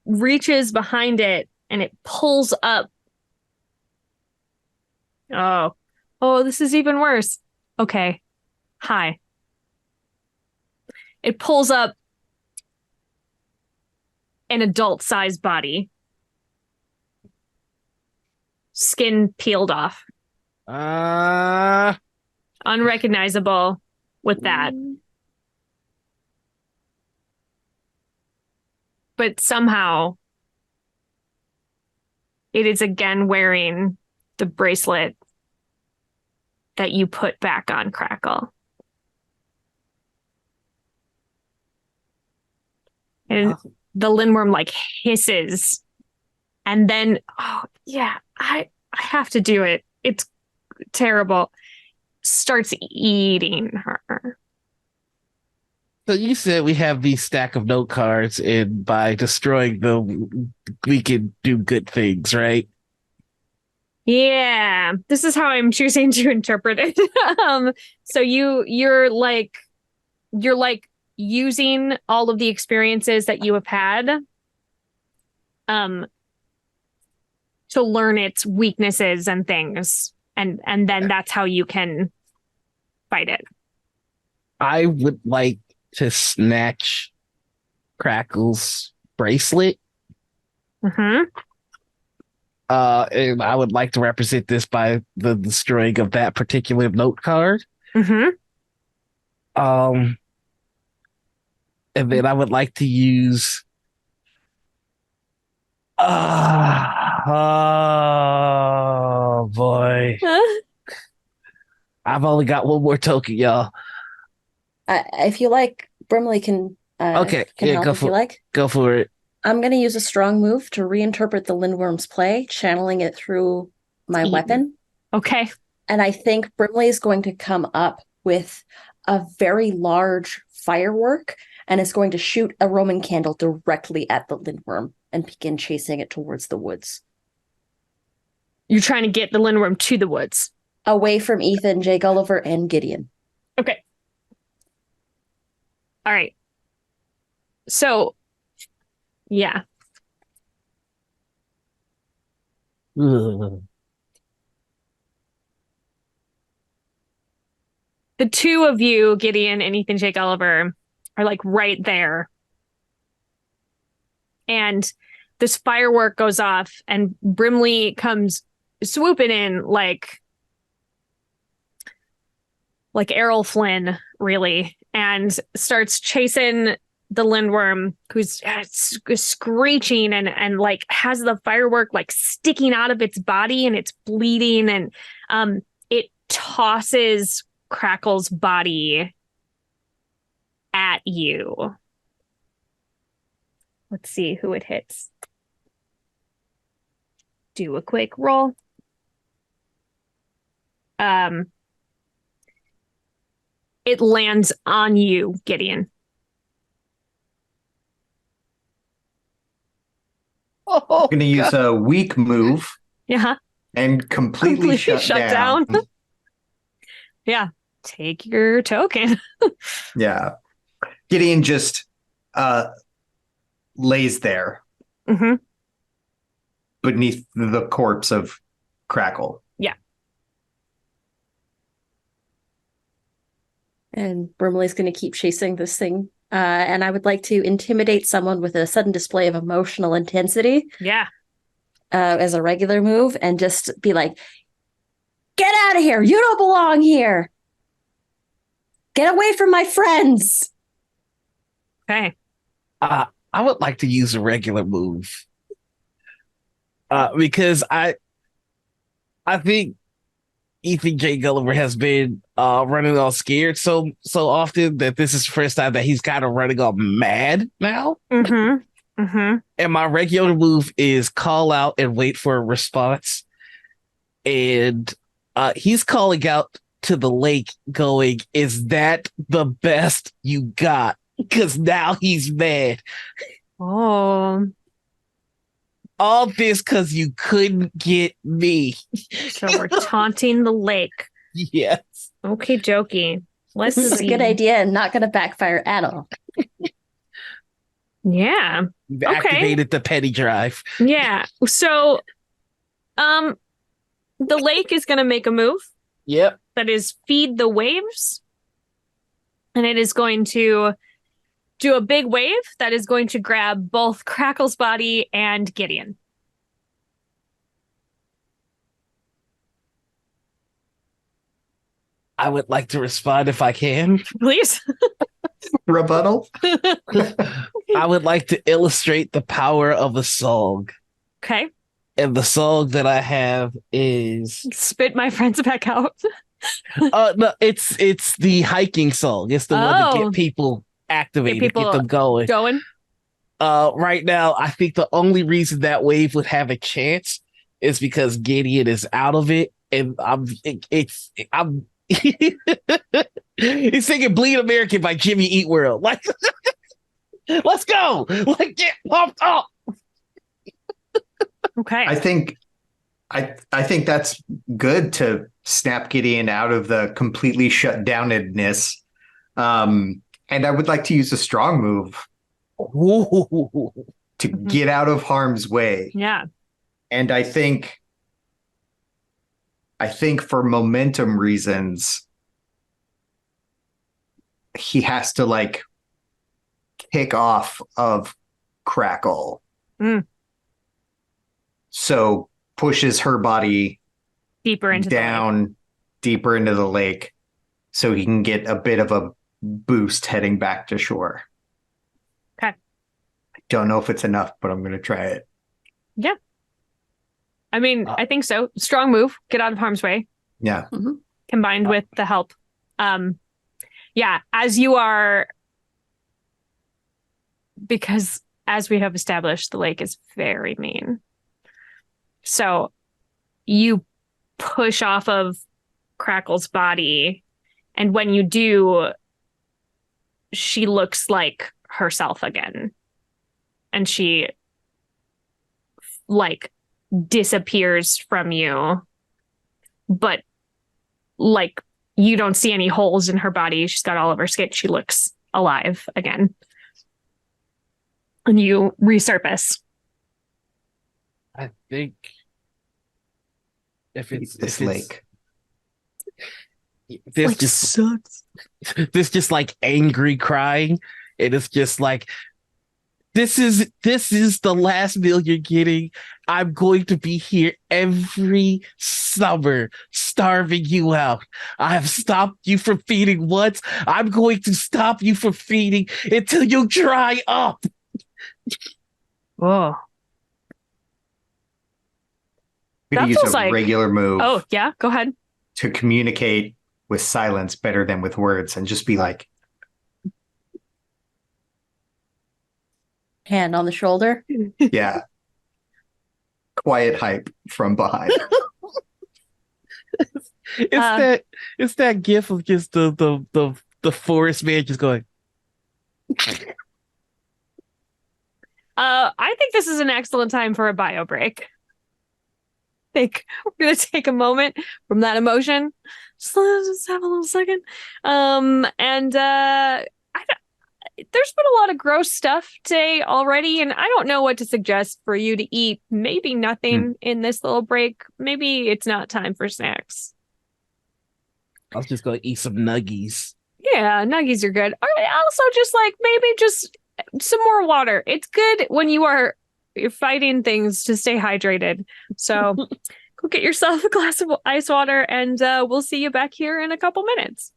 S1: reaches behind it and it pulls up. Oh, this is even worse. Okay. Hi. It pulls up an adult-sized body. Skin peeled off. Unrecognizable with that. But somehow it is again wearing the bracelet that you put back on Crackle. And the lindworm like hisses. And then, oh yeah, I have to do it. It's terrible. Starts eating her.
S3: So you said we have these stack of note cards, and by destroying them, we can do good things, right?
S1: Yeah, this is how I'm choosing to interpret it. So you're like using all of the experiences that you have had um to learn its weaknesses and things, and then that's how you can fight it.
S3: I would like to snatch Crackle's bracelet.
S1: Mm-hmm.
S3: And I would like to represent this by the destroying of that particular note card.
S1: Mm-hmm.
S3: Um, and then I would like to use. Oh boy, I've only got one more token, y'all.
S2: If you like, Brimley can
S3: Okay,
S2: can
S3: yeah,
S2: help if you like.
S3: go for it.
S2: I'm going to use a strong move to reinterpret the Lindworm's play, channeling it through my
S1: Eaten.
S2: weapon.
S1: Okay.
S2: And I think Brimley is going to come up with a very large firework and is going to shoot a Roman candle directly at the Lindworm and begin chasing it towards the woods.
S1: You're trying to get the Lindworm to the woods.
S2: Away from Ethan, J. Gulliver, and Gideon.
S1: Okay. All right. So, yeah.
S3: Ugh.
S1: The two of you, Gideon and Ethan J. Gulliver, are like right there. And this firework goes off, and Brimley comes swooping in like Errol Flynn, really, and starts chasing the Lindworm, who's screeching and like has the firework like sticking out of its body, and it's bleeding, and it tosses Crackle's body at you. Let's see who it hits. Do a quick roll. It lands on you, Gideon.
S3: Oh,
S4: I'm going to use a weak move
S1: Yeah.
S4: and completely shut down.
S1: Yeah. Take your token.
S4: Yeah. Gideon just lays there
S1: Mm-hmm.
S4: beneath the corpse of Crackle.
S1: Yeah.
S2: And Brimley's going to keep chasing this thing. And I would like to intimidate someone with a sudden display of emotional intensity.
S1: Yeah.
S2: As a regular move, and just be like, get out of here. You don't belong here. Get away from my friends.
S1: Okay.
S3: I would like to use a regular move. Because I think Ethan J. Gulliver has been running all scared so often that this is the first time that he's kind of running all mad now.
S1: Mm-hmm. Mm-hmm.
S3: And my regular move is call out and wait for a response. And he's calling out to the lake going, is that the best you got? Because now he's mad.
S1: Oh.
S3: All this because you couldn't get me.
S1: So we're taunting the lake.
S3: Yes.
S1: Okay, jokey. Let's
S2: This is a
S1: see.
S2: good idea and not going to backfire at all.
S1: Yeah.
S3: You've activated the petty drive.
S1: Yeah. So, the lake is going to make a move
S3: Yep.
S1: that is feed the waves. And it is going to do a big wave that is going to grab both Crackle's body and Gideon.
S3: I would like to respond if I can.
S1: Please.
S4: Rebuttal?
S3: I would like to illustrate the power of a song.
S1: Okay.
S3: And the song that I have is
S1: Spit my friends back out.
S3: no, it's the hiking song. It's the one to
S1: Oh.
S3: get people activated,
S1: Get people
S3: get them going.
S1: Going.
S3: Right now, I think the only reason that wave would have a chance is because Gideon is out of it, and I'm he's singing "Bleed American" by Jimmy Eat World. Like, let's go! Like, get pumped up.
S1: Okay.
S4: I think I think that's good to snap Gideon out of the completely shut downedness. And I would like to use a strong move
S3: Ooh.
S4: to
S1: Mhm.
S4: get out of harm's way.
S1: Yeah.
S4: And I think for momentum reasons, he has to like kick off of Crackle.
S1: Mm.
S4: So pushes her body
S1: Deeper into the lake.
S4: down deeper into the lake so he can get a bit of a boost heading back to shore.
S1: Okay.
S4: I don't know if it's enough, but I'm going to try it.
S1: Yeah. I mean,
S3: Uh,
S1: I think so. Strong move. Get out of harm's way.
S4: Yeah.
S1: Combined with the help. Yeah, as you are, because as we have established, the lake is very mean. So you push off of Crackle's body, and when you do, she looks like herself again. And she like disappears from you, but like you don't see any holes in her body. She's got all of her skin. She looks alive again. And you resurface.
S3: I think
S4: This lake.
S3: there's
S1: Like
S3: just
S1: sucks.
S3: there's just like angry crying, and it's just like this is the last meal you're getting. I'm going to be here every summer, starving you out. I have stopped you from feeding once. I'm going to stop you from feeding until you dry up.
S1: Whoa.
S4: We
S1: That
S4: could use
S1: feels
S4: a
S1: like,
S4: regular move
S1: oh, yeah, go ahead.
S4: to communicate with silence better than with words and just be like,
S2: Hand on the shoulder.
S4: yeah, quiet hype from behind.
S3: It's
S1: Uh,
S3: that gif of just the forest man just going.
S1: I think this is an excellent time for a bio break. I think we're gonna take a moment from that emotion. Just have a little second. And there's been a lot of gross stuff today already, and I don't know what to suggest for you to eat. Maybe nothing in this little break. Maybe it's not time for snacks.
S3: I was just gonna eat some nuggies.
S1: Yeah, nuggies are good. Or also just like maybe just some more water. It's good when you're fighting things to stay hydrated. So go get yourself a glass of ice water, and we'll see you back here in a couple minutes.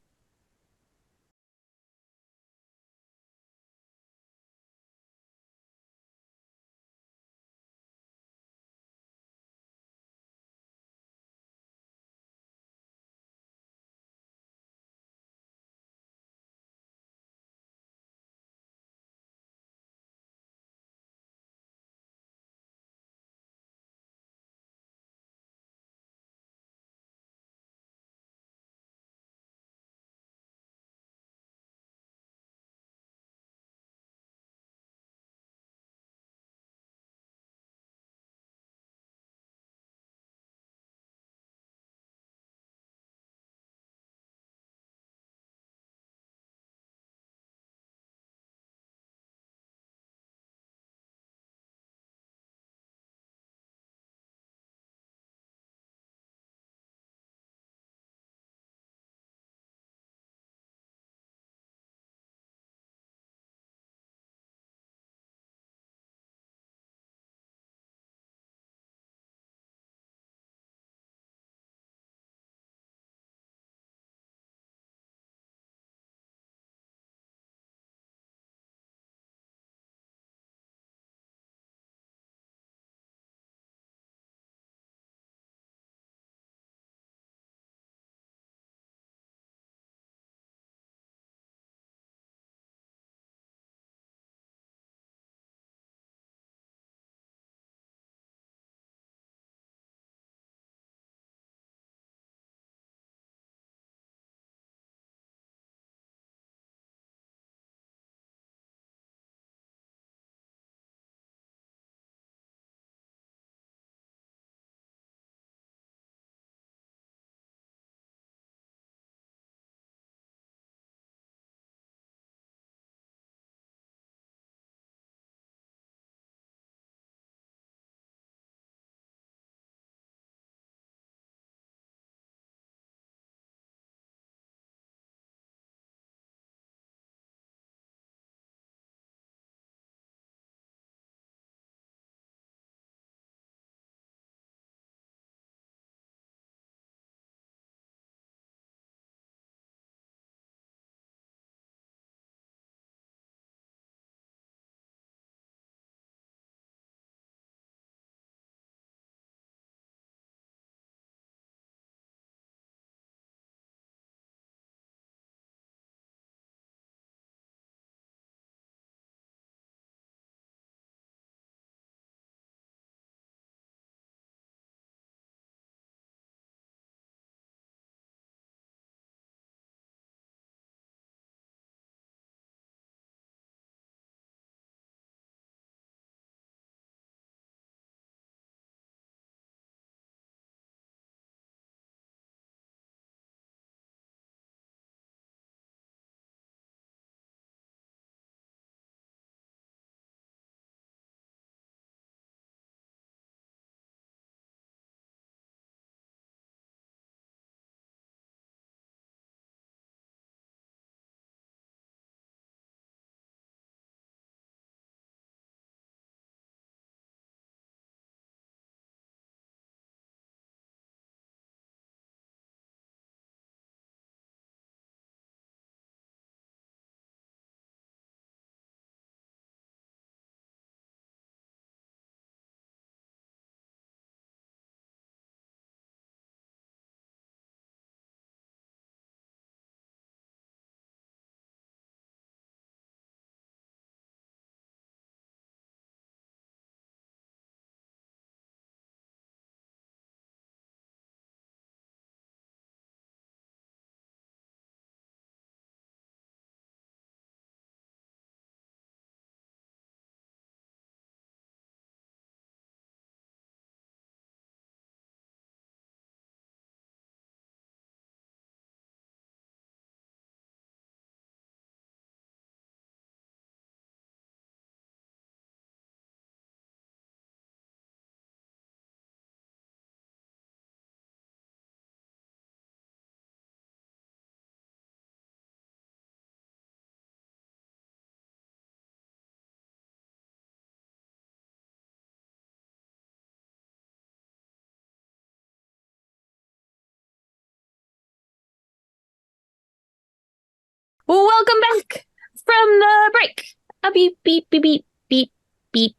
S1: Welcome back from the break. A beep, beep, beep, beep, beep, beep,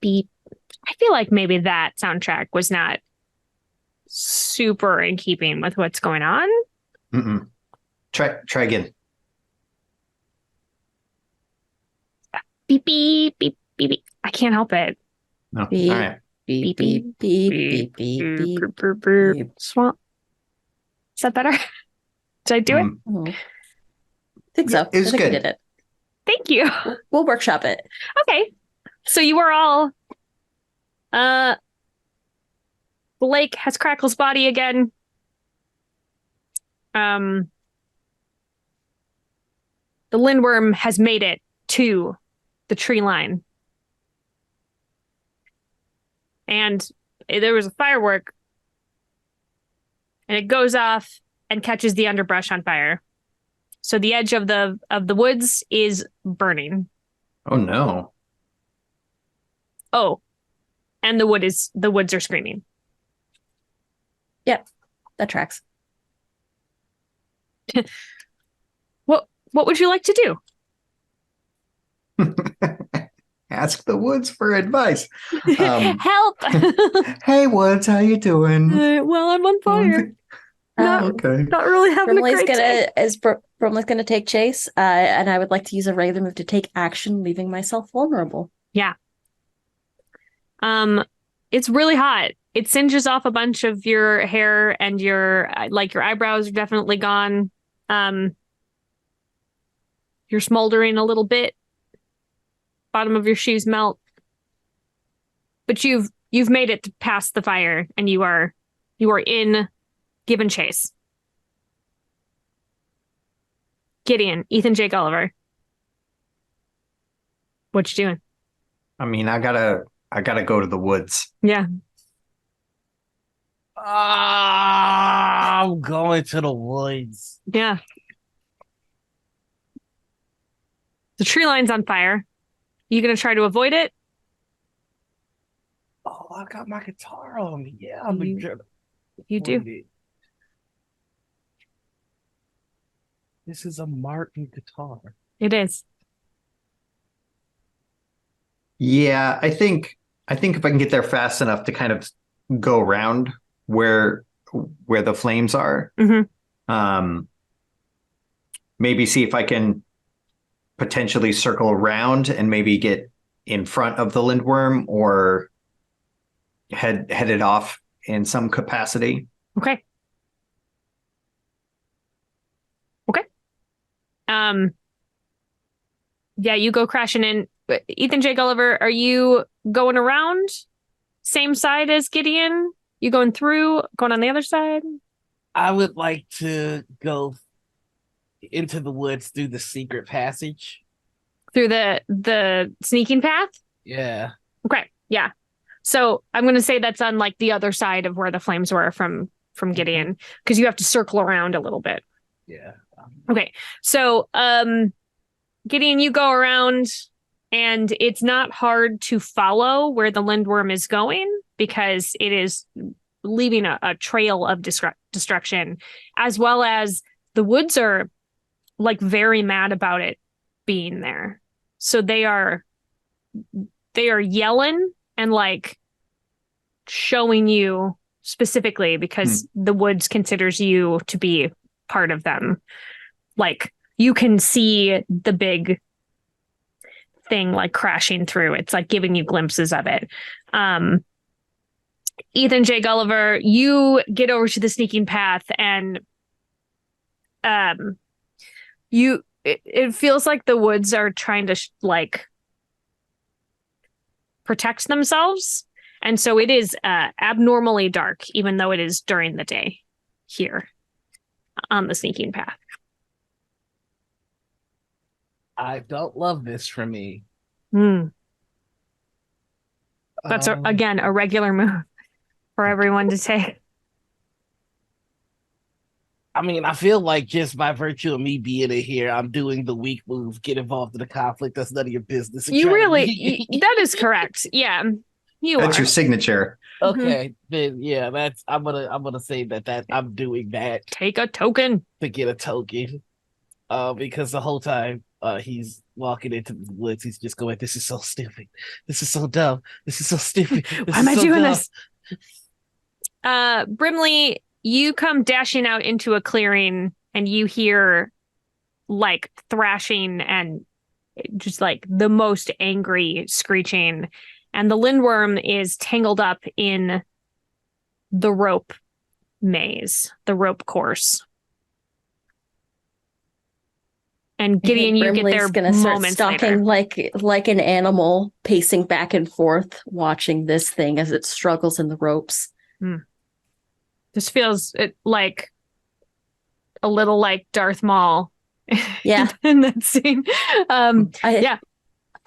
S1: beep. I feel like maybe that soundtrack was not super in keeping with what's going on.
S4: Mm-mm. Try again.
S1: Beep, beep, beep, beep, beep. I can't help it.
S4: No.
S2: Beep.
S4: All right.
S2: Beep, beep, beep, beep, beep, beep.
S1: Burp, burp, burp.
S2: beep.
S1: Swamp. Is that better? Did I do it?
S2: Oh. I think so.
S4: It was
S2: I think
S4: good.
S2: we did it.
S1: Thank you.
S2: We'll workshop it.
S1: Okay. So you are all Blake has Crackle's body again. The lindworm has made it to the tree line. And there was a firework, and it goes off and catches the underbrush on fire. So the edge of the woods is burning.
S4: Oh no.
S1: Oh, and the woods are screaming.
S2: Yep, that tracks.
S1: What would you like to do?
S4: Ask the woods for advice.
S1: Help!
S4: Hey woods, how you doing?
S1: Well, I'm on fire.
S4: Okay.
S1: Not really having
S2: Brimley's
S1: a great day.
S2: Brimley's gonna take chase, and I would like to use a regular move to take action, leaving myself vulnerable.
S1: Yeah. It's really hot. It singes off a bunch of your hair, and your eyebrows are definitely gone. You're smoldering a little bit. Bottom of your shoes melt. But you've made it past the fire, and you are in given chase. Gideon, Ethan J. Gulliver. What you doing?
S4: I mean, I gotta go to the woods.
S1: Yeah.
S3: I'm going to the woods.
S1: Yeah. The tree line's on fire. You gonna try to avoid it?
S3: Oh, I got my guitar on me. Yeah, I'm
S1: You-
S3: gonna
S1: You do.
S3: avoid it. This is a Martin guitar.
S1: It is.
S4: Yeah, I think if I can get there fast enough to kind of go around where the flames are,
S1: Mhm.
S4: maybe see if I can potentially circle around and maybe get in front of the lindworm or headed off in some capacity.
S1: Okay. Yeah, you go crashing in. Ethan J. Gulliver, are you going around? Same side as Gideon? You going through, going on the other side?
S3: I would like to go into the woods through the secret passage.
S1: Through the sneaking path?
S3: Yeah.
S1: Okay, yeah. So I'm gonna say that's on like the other side of where the flames were from Gideon, because you have to circle around a little bit.
S3: Yeah.
S1: Okay, so Gideon, you go around, and it's not hard to follow where the lindworm is going because it is leaving a trail of destruction, as well as the woods are like very mad about it being there. So they are yelling and like showing you specifically because the woods considers you to be part of them. Like you can see the big thing like crashing through. It's like giving you glimpses of it. Ethan J. Gulliver, you get over to the sneaking path, and it feels like the woods are trying to like protect themselves, and so it is abnormally dark, even though it is during the day here on the sneaking path.
S3: I don't love this for me.
S1: That's again a regular move for everyone to take.
S3: I mean, I feel like just by virtue of me being in here, I'm doing the weak move, get involved in a conflict. That's none of your business.
S1: That is correct. Yeah,
S4: That's your signature.
S3: Okay, then yeah, I'm gonna say that I'm doing that
S1: Take a token.
S3: to get a token. Because the whole time he's walking into the woods, he's just going, "This is so stupid. This is so dumb. This is so stupid. This
S1: Why am
S3: is
S1: I
S3: so
S1: doing
S3: dumb."
S1: this? Brimley, you come dashing out into a clearing and you hear like thrashing and just like the most angry screeching. And the lindworm is tangled up in the rope maze, the rope course. And
S2: I
S1: Gideon,
S2: think
S1: you get there
S2: Brimley's gonna start
S1: moments
S2: stalking
S1: later.
S2: like an animal, pacing back and forth, watching this thing as it struggles in the ropes.
S1: This feels like a little like Darth Maul.
S2: Yeah.
S1: In that scene. Yeah.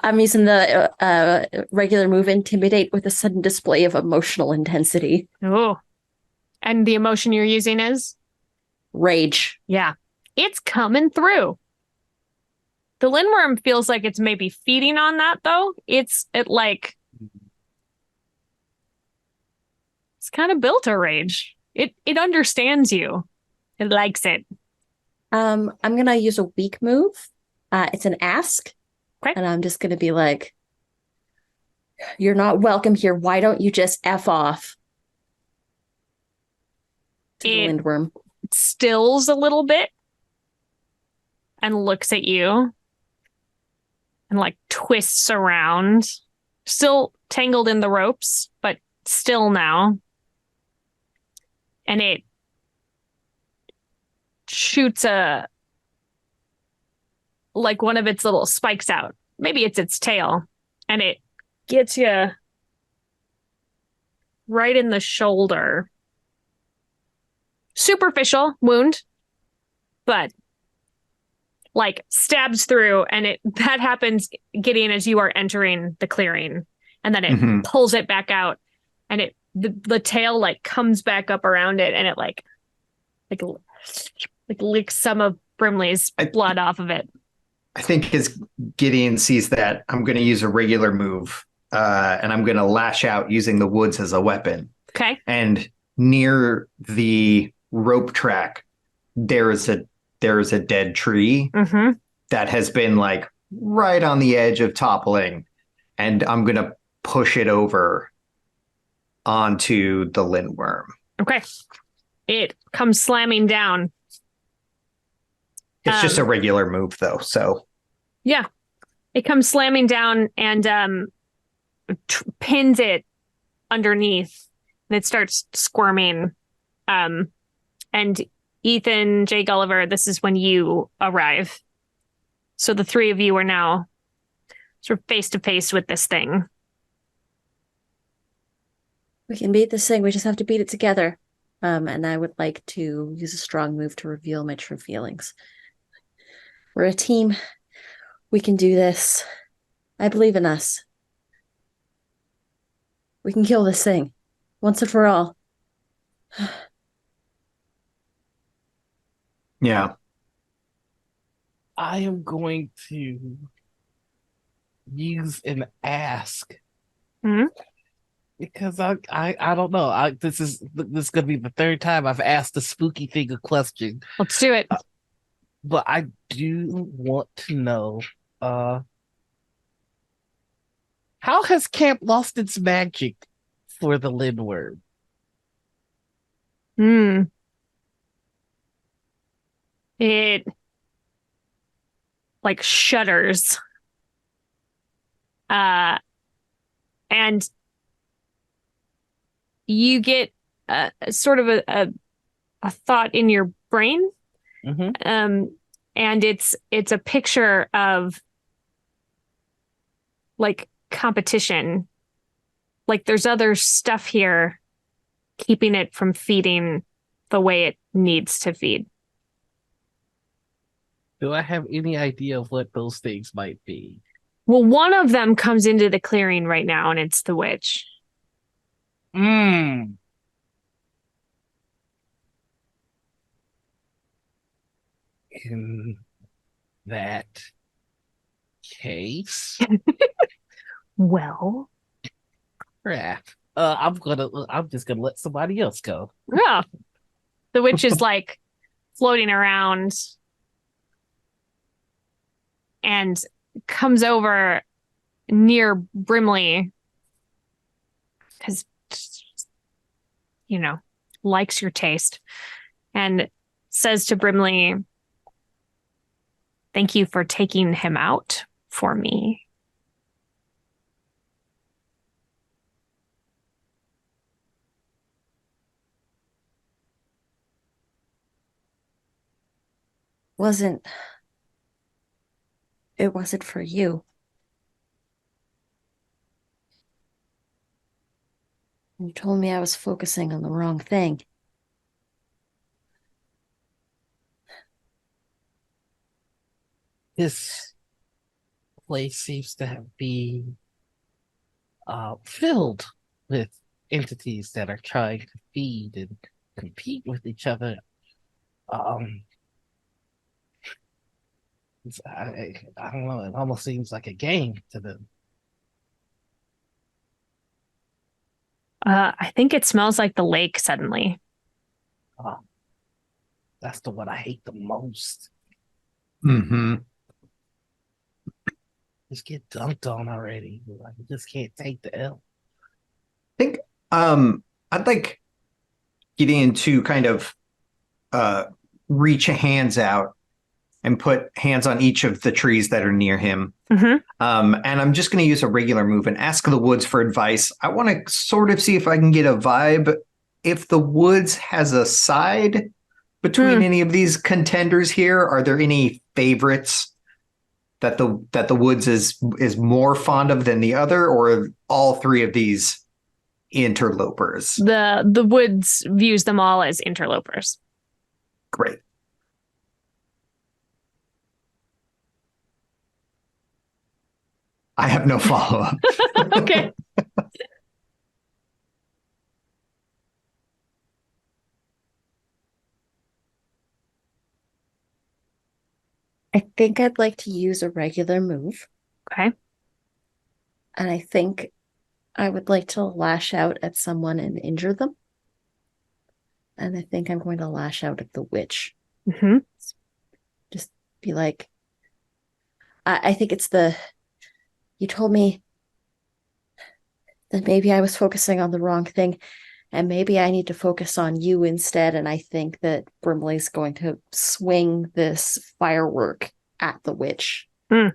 S2: I'm using the regular move intimidate with a sudden display of emotional intensity.
S1: Oh. And the emotion you're using is?
S2: Rage.
S1: Yeah. It's coming through. The lindworm feels like it's maybe feeding on that though. It's kind of built a rage. It understands you. It likes it.
S2: I'm gonna use a weak move. It's an ask.
S1: Okay.
S2: And I'm just gonna be like, "You're not welcome here. Why don't you just F off?" To the
S1: It
S2: lindworm.
S1: stills a little bit and looks at you and like twists around, still tangled in the ropes, but still now. And it shoots like one of its little spikes out. Maybe it's its tail. And it gets you right in the shoulder. Superficial wound, but like stabs through, and that happens, Gideon, as you are entering the clearing, and then it pulls it back out, and the tail like comes back up around it, and it like licks some of Brimley's blood off of it.
S4: I think as Gideon sees that, I'm going to use a regular move, and I'm going to lash out using the woods as a weapon.
S1: Okay.
S4: And near the rope track, there is a dead tree that has been like right on the edge of toppling, and I'm going to push it over onto the lindworm.
S1: Okay. It comes slamming down.
S4: It's just a regular move though, so
S1: yeah, it comes slamming down and pins it underneath, and it starts squirming. And Ethan J. Gulliver, this is when you arrive. So the three of you are now sort of face to face with this thing.
S2: We can beat this thing. We just have to beat it together. And I would like to use a strong move to reveal my true feelings. We're a team. We can do this. I believe in us. We can kill this thing once and for all.
S4: yeah.
S3: I am going to use an ask. Because I don't know. This is going to be the third time I've asked the spooky thing a question.
S1: Let's do it.
S3: But I do want to know, how has camp lost its magic for the lindworm?
S1: It like shudders. And you get sort of a thought in your brain. And it's a picture of like competition. Like there's other stuff here keeping it from feeding the way it needs to feed.
S3: Do I have any idea of what those things might be?
S1: Well, one of them comes into the clearing right now, and it's the witch.
S3: In that case,
S1: well,
S3: crap. I'm just gonna let somebody else go.
S1: Yeah. The witch is like floating around. and comes over near Brimley because, likes your taste and says to Brimley, "Thank you for taking him out for me."
S2: It wasn't for you. You told me I was focusing on the wrong thing.
S3: This place seems to be filled with entities that are trying to feed and compete with each other. Um, I don't know. It almost seems like a game to them.
S1: I think it smells like the lake suddenly.
S3: That's the one I hate the most.
S4: Mm-hmm.
S3: Just get dunked on already. I just can't take the L.
S4: I think I'd like Gideon to kind of reach hands out and put hands on each of the trees that are near him.
S1: Mm-hmm.
S4: And I'm just going to use a regular move and ask the woods for advice. I want to sort of see if I can get a vibe. If the woods has a side between any of these contenders here, are there any favorites that the woods is more fond of than the other, or are all three of these interlopers?
S1: The woods views them all as interlopers.
S4: Great. I have no follow-up.
S1: Okay.
S2: I think I'd like to use a regular move.
S1: Okay.
S2: And I think I would like to lash out at someone and injure them. And I think I'm going to lash out at the witch.
S1: Mm-hmm.
S2: Just be like, I think it's you told me that maybe I was focusing on the wrong thing, and maybe I need to focus on you instead. And I think that Brimley's going to swing this firework at the witch.
S1: Mm.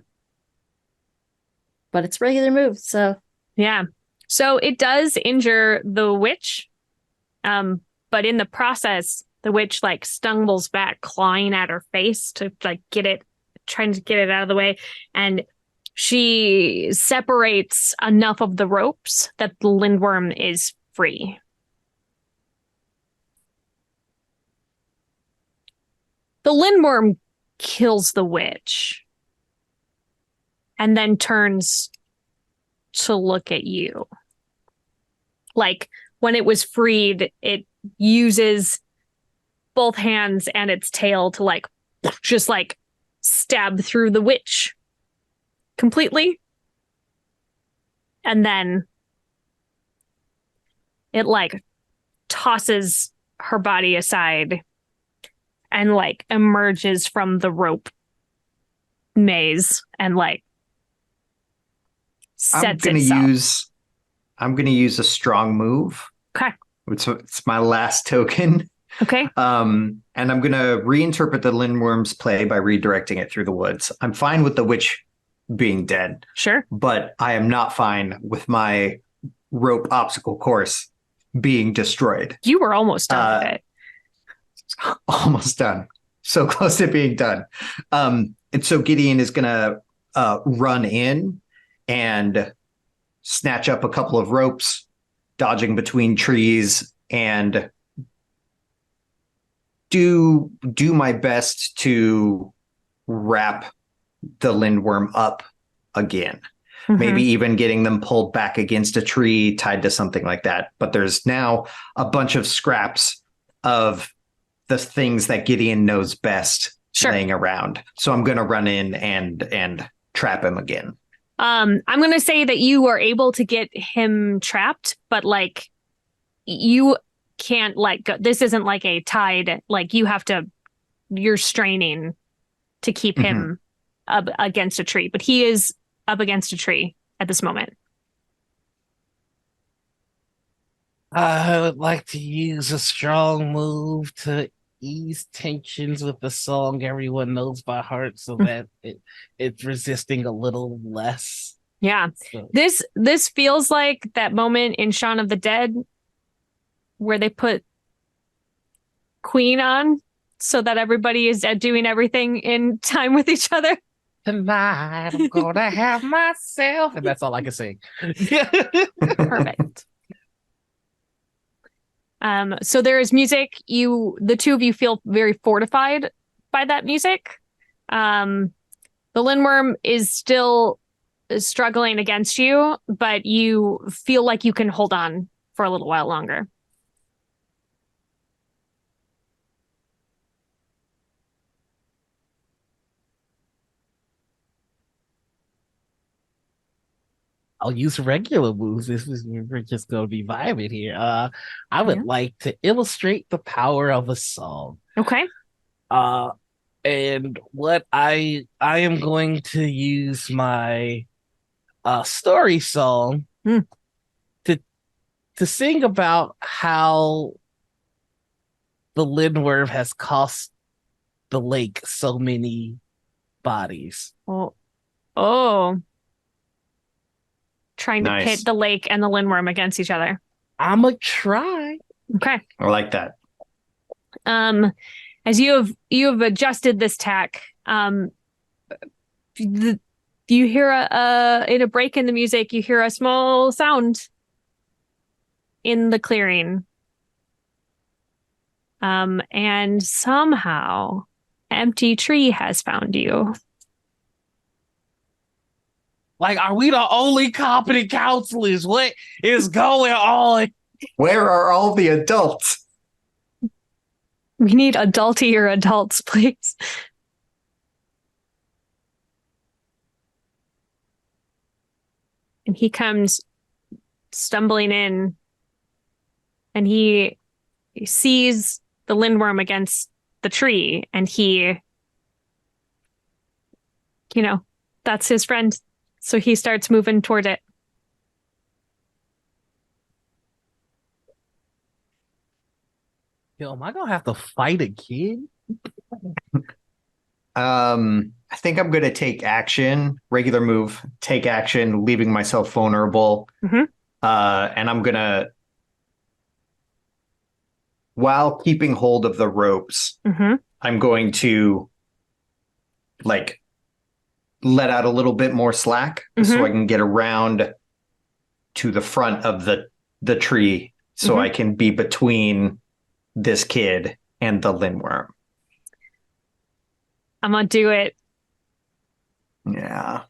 S2: But it's regular move, so
S1: Yeah. So it does injure the witch. But in the process, the witch stumbles back, clawing at her face to trying to get it out of the way. And she separates enough of the ropes that the lindworm is free. The lindworm kills the witch and then turns to look at you. When it was freed, it uses both hands and its tail to just stab through the witch completely. And then it tosses her body aside and emerges from the rope maze and sets itself.
S4: I'm gonna use a strong move.
S1: Okay.
S4: It's my last token.
S1: Okay.
S4: And I'm gonna reinterpret the lindworm's play by redirecting it through the woods. I'm fine with the witch being dead.
S1: Sure.
S4: But I am not fine with my rope obstacle course being destroyed.
S1: You were almost done with it.
S4: Almost done. So close to being done. And so Gideon is gonna run in and snatch up a couple of ropes, dodging between trees, and do my best to wrap the lindworm up again.
S1: Mm-hmm.
S4: Maybe even getting them pulled back against a tree, tied to something like that. But there's now a bunch of scraps of the things that Gideon knows best laying around. So I'm going to run in and trap him again.
S1: I'm going to say that you are able to get him trapped, but you can't go. This isn't a tide. You're straining to keep him up against a tree, but he is up against a tree at this moment.
S3: I would like to use a strong move to ease tensions with the song everyone knows by heart so that it's resisting a little less.
S1: Yeah.
S3: So,
S1: This feels like that moment in Shaun of the Dead where they put Queen on so that everybody is doing everything in time with each other.
S3: tonight I'm gonna have myself, and that's all I can sing.
S1: Perfect. So there is music. The two of you feel very fortified by that music. The Lindworm is still struggling against you, but you feel like you can hold on for a little while longer.
S3: I'll use regular moves. We're just gonna be vibing here. I would like to illustrate the power of a song.
S1: Okay.
S3: And what I am going to use my story song to sing about how the Lindworm has cost the lake so many bodies.
S1: Oh. Trying to
S4: Nice.
S1: pit the lake and the Lindworm against each other.
S3: I'ma try.
S1: Okay.
S4: I like that.
S1: As you have adjusted this tack, you hear in a break in the music, you hear a small sound in the clearing. And somehow Empty Tree has found you.
S3: Like, are we the only competent counselors? What is going on?
S4: Where are all the adults?
S1: We need adultier adults, please. And he comes stumbling in, and he sees the Lindworm against the tree, and he, that's his friend. So he starts moving toward it.
S3: Yo, am I gonna have to fight a kid?
S4: I think I'm going to take action, regular move, take action, leaving myself vulnerable.
S1: Mhm.
S4: And I'm going to, while keeping hold of the ropes,
S1: Mhm.
S4: I'm going to like let out a little bit more slack so I can get around to the front of the tree so I can be between this kid and the Lindworm.
S1: I'm gonna do it.
S4: Yeah.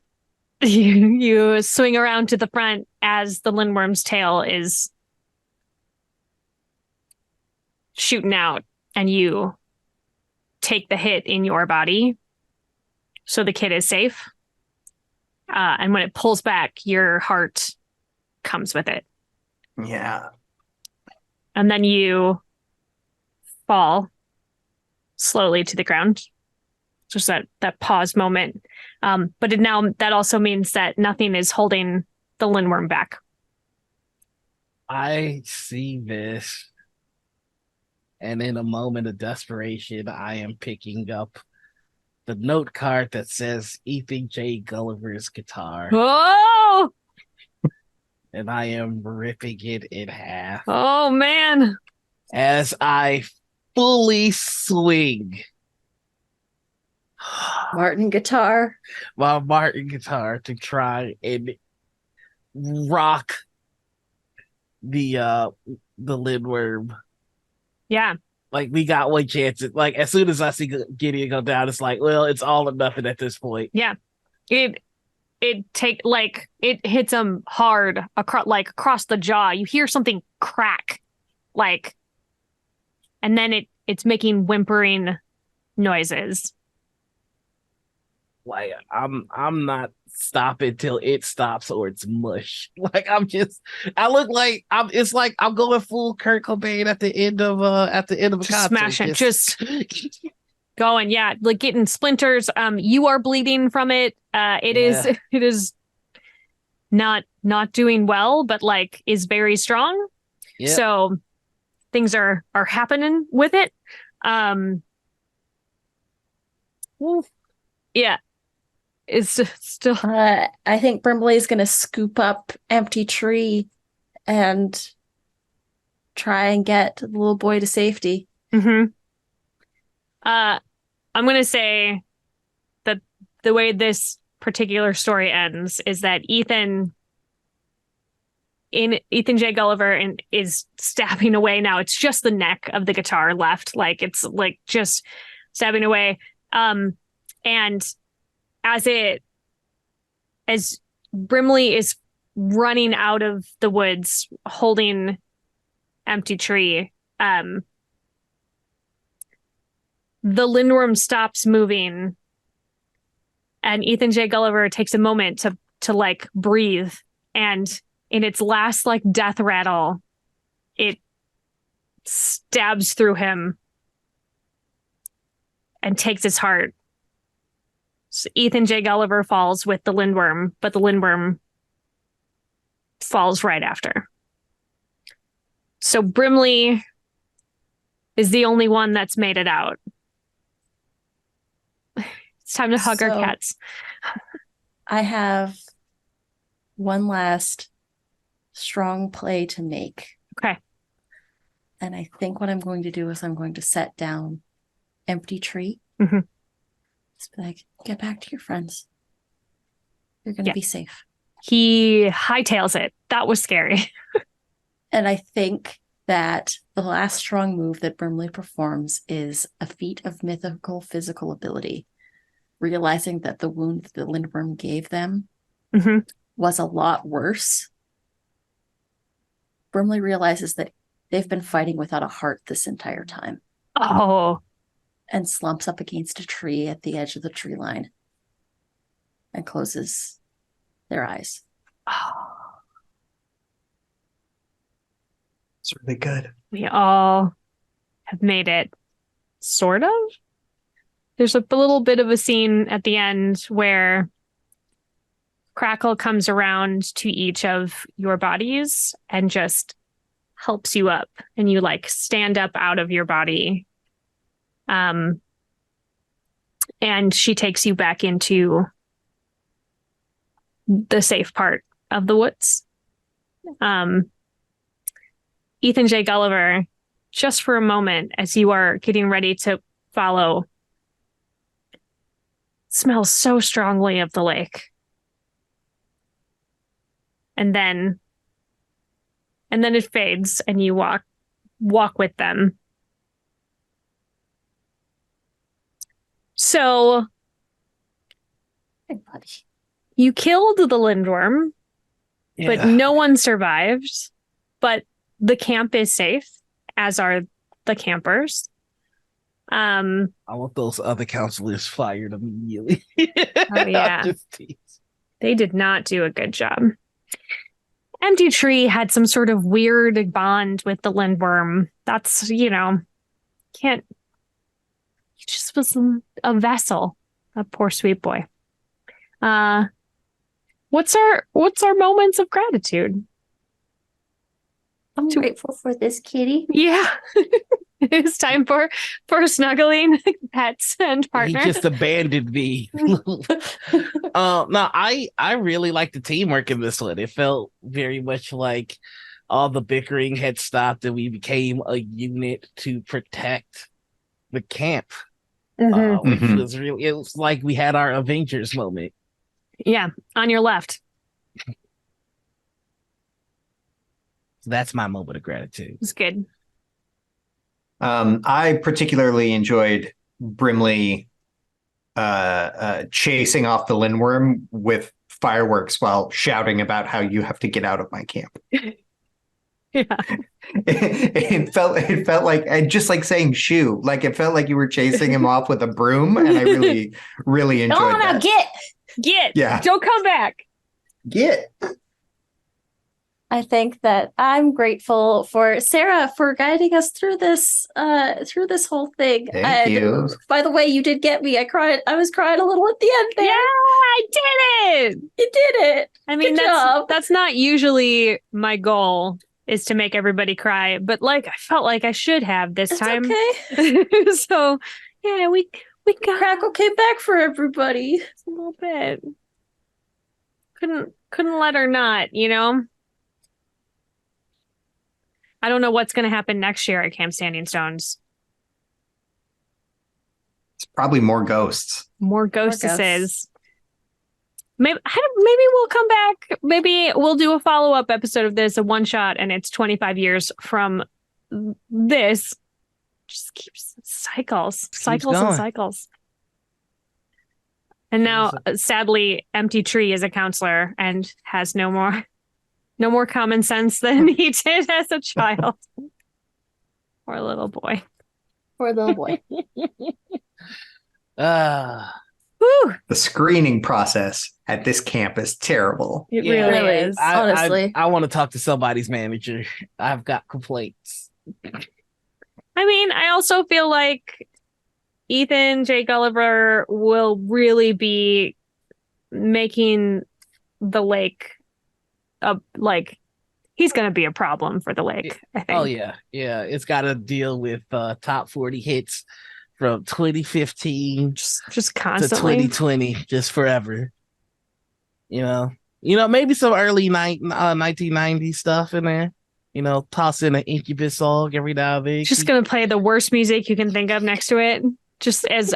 S1: You swing around to the front as the Lindworm's tail is shooting out, and you take the hit in your body so the kid is safe. And when it pulls back, your heart comes with it.
S4: Yeah.
S1: And then you fall slowly to the ground. Just that pause moment. But that also means that nothing is holding the Lindworm back.
S3: I see this, and in a moment of desperation, I am picking up the note card that says Ethan J. Gulliver's guitar,
S1: Oh!
S3: and I am ripping it in half
S1: Oh, man.
S3: as I fully swing
S2: Martin guitar.
S3: my Martin guitar to try and rock the Lindworm.
S1: Yeah.
S3: Like, we got one chance. Like, as soon as I see Gideon go down, it's like, well, it's all or nothing at this point.
S1: Yeah. It hits him hard across the jaw. You hear something crack, and then it's making whimpering noises.
S3: Like, I'm not stopping till it stops or it's mush. Like, I look like it's like I'm going full Kurt Cobain at the end of a
S1: Just
S3: concert.
S1: smash it. Just going. Yeah, like getting splinters. You are bleeding from it. It is not doing well, but like is very strong.
S3: Yep.
S1: So things are happening with it. Yeah, it's still.
S2: I think Brimley's going to scoop up Empty Tree and try and get the little boy to safety.
S1: Mm-hmm. I'm gonna say that the way this particular story ends is that Ethan J. Gulliver is stabbing away now. It's just the neck of the guitar left. Like it's like just stabbing away. And as Brimley is running out of the woods holding Empty Tree, the lindworm stops moving and Ethan J. Gulliver takes a moment to like breathe, and in its last like death rattle, it stabs through him and takes his heart. So Ethan J. Gulliver falls with the lindworm, but the lindworm falls right after. So Brimley is the only one that's made it out. It's time to hug our cats.
S2: I have one last strong play to make.
S1: Okay.
S2: And I think what I'm going to do is I'm going to set down Empty Tree.
S1: Mm-hmm.
S2: Just be like, get back to your friends. You're going to be safe.
S1: He hightails it. That was scary.
S2: And I think that the last strong move that Brimley performs is a feat of mythical physical ability. Realizing that the wound the lindworm gave them was a lot worse. Brimley realizes that they've been fighting without a heart this entire time.
S1: Oh.
S2: And slumps up against a tree at the edge of the tree line and closes their eyes.
S1: Oh.
S4: It's really good.
S1: We all have made it, sort of. There's a little bit of a scene at the end where Crackle comes around to each of your bodies and just helps you up, and you like stand up out of your body. And she takes you back into the safe part of the woods. Ethan J. Gulliver, just for a moment, as you are getting ready to follow, smells so strongly of the lake. And then it fades and you walk with them. So
S2: Hey, buddy.
S1: you killed the lindworm, but no one survived. But the camp is safe, as are the campers.
S3: I want those other counselors fired immediately.
S1: Oh, yeah. They did not do a good job. Empty Tree had some sort of weird bond with the lindworm. That's, he just was a vessel, a poor sweet boy. What's our moments of gratitude?
S2: I'm grateful for this kitty.
S1: Yeah. It's time for snuggling pets and partners.
S3: He just abandoned me. No, I really liked the teamwork in this one. It felt very much like all the bickering had stopped and we became a unit to protect the camp. Which was really, it was like we had our Avengers moment.
S1: Yeah, on your left.
S3: That's my moment of gratitude.
S1: It's good.
S4: I particularly enjoyed Brimley chasing off the lindworm with fireworks while shouting about how you have to get out of my camp.
S1: Yeah.
S4: It felt like, and just like saying shoo, like it felt like you were chasing him off with a broom, and I really, really enjoyed
S2: Come on
S4: that.
S2: now, get.
S1: Get.
S4: Yeah.
S1: Don't come back.
S4: Get.
S2: I think that I'm grateful for Sarah for guiding us through this whole thing.
S4: Thank you.
S2: By the way, you did get me. I cried. I was crying a little at the end there.
S1: Yeah, I did it.
S2: You did it.
S1: I mean,
S2: Good job.
S1: that's not usually my goal, is to make everybody cry, but like I felt like I should have this
S2: It's
S1: time.
S2: okay.
S1: So yeah, we got
S2: Crackle came back for everybody.
S1: a little bit. Couldn't let her not, you know? I don't know what's going to happen next year at Camp Standing Stones.
S4: It's probably more ghosts.
S1: More
S2: ghosts.
S1: ghostesses. Maybe we'll come back. Maybe we'll do a follow-up episode of this, a one-shot, and it's 25 years from this. Just keeps cycles and
S3: going.
S1: cycles. And now, sadly, Empty Tree is a counselor and has no more common sense than he did as a child. Poor little boy.
S2: Poor little boy.
S1: Whew,
S4: The screening process at this camp is terrible.
S1: it
S3: Yeah.
S1: really is.
S2: Honestly.
S3: I want to talk to somebody's manager. I've got complaints.
S1: I mean, I also feel like Ethan J. Gulliver will really be making the lake he's going to be a problem for the lake, I think.
S3: Oh yeah. It's got to deal with top 40 hits from 2015
S1: Just
S3: to
S1: constantly.
S3: 2020, just forever. You know, maybe some early 1990s stuff in there. Toss in an Incubus song every now and then.
S1: Just going to play the worst music you can think of next to it, just as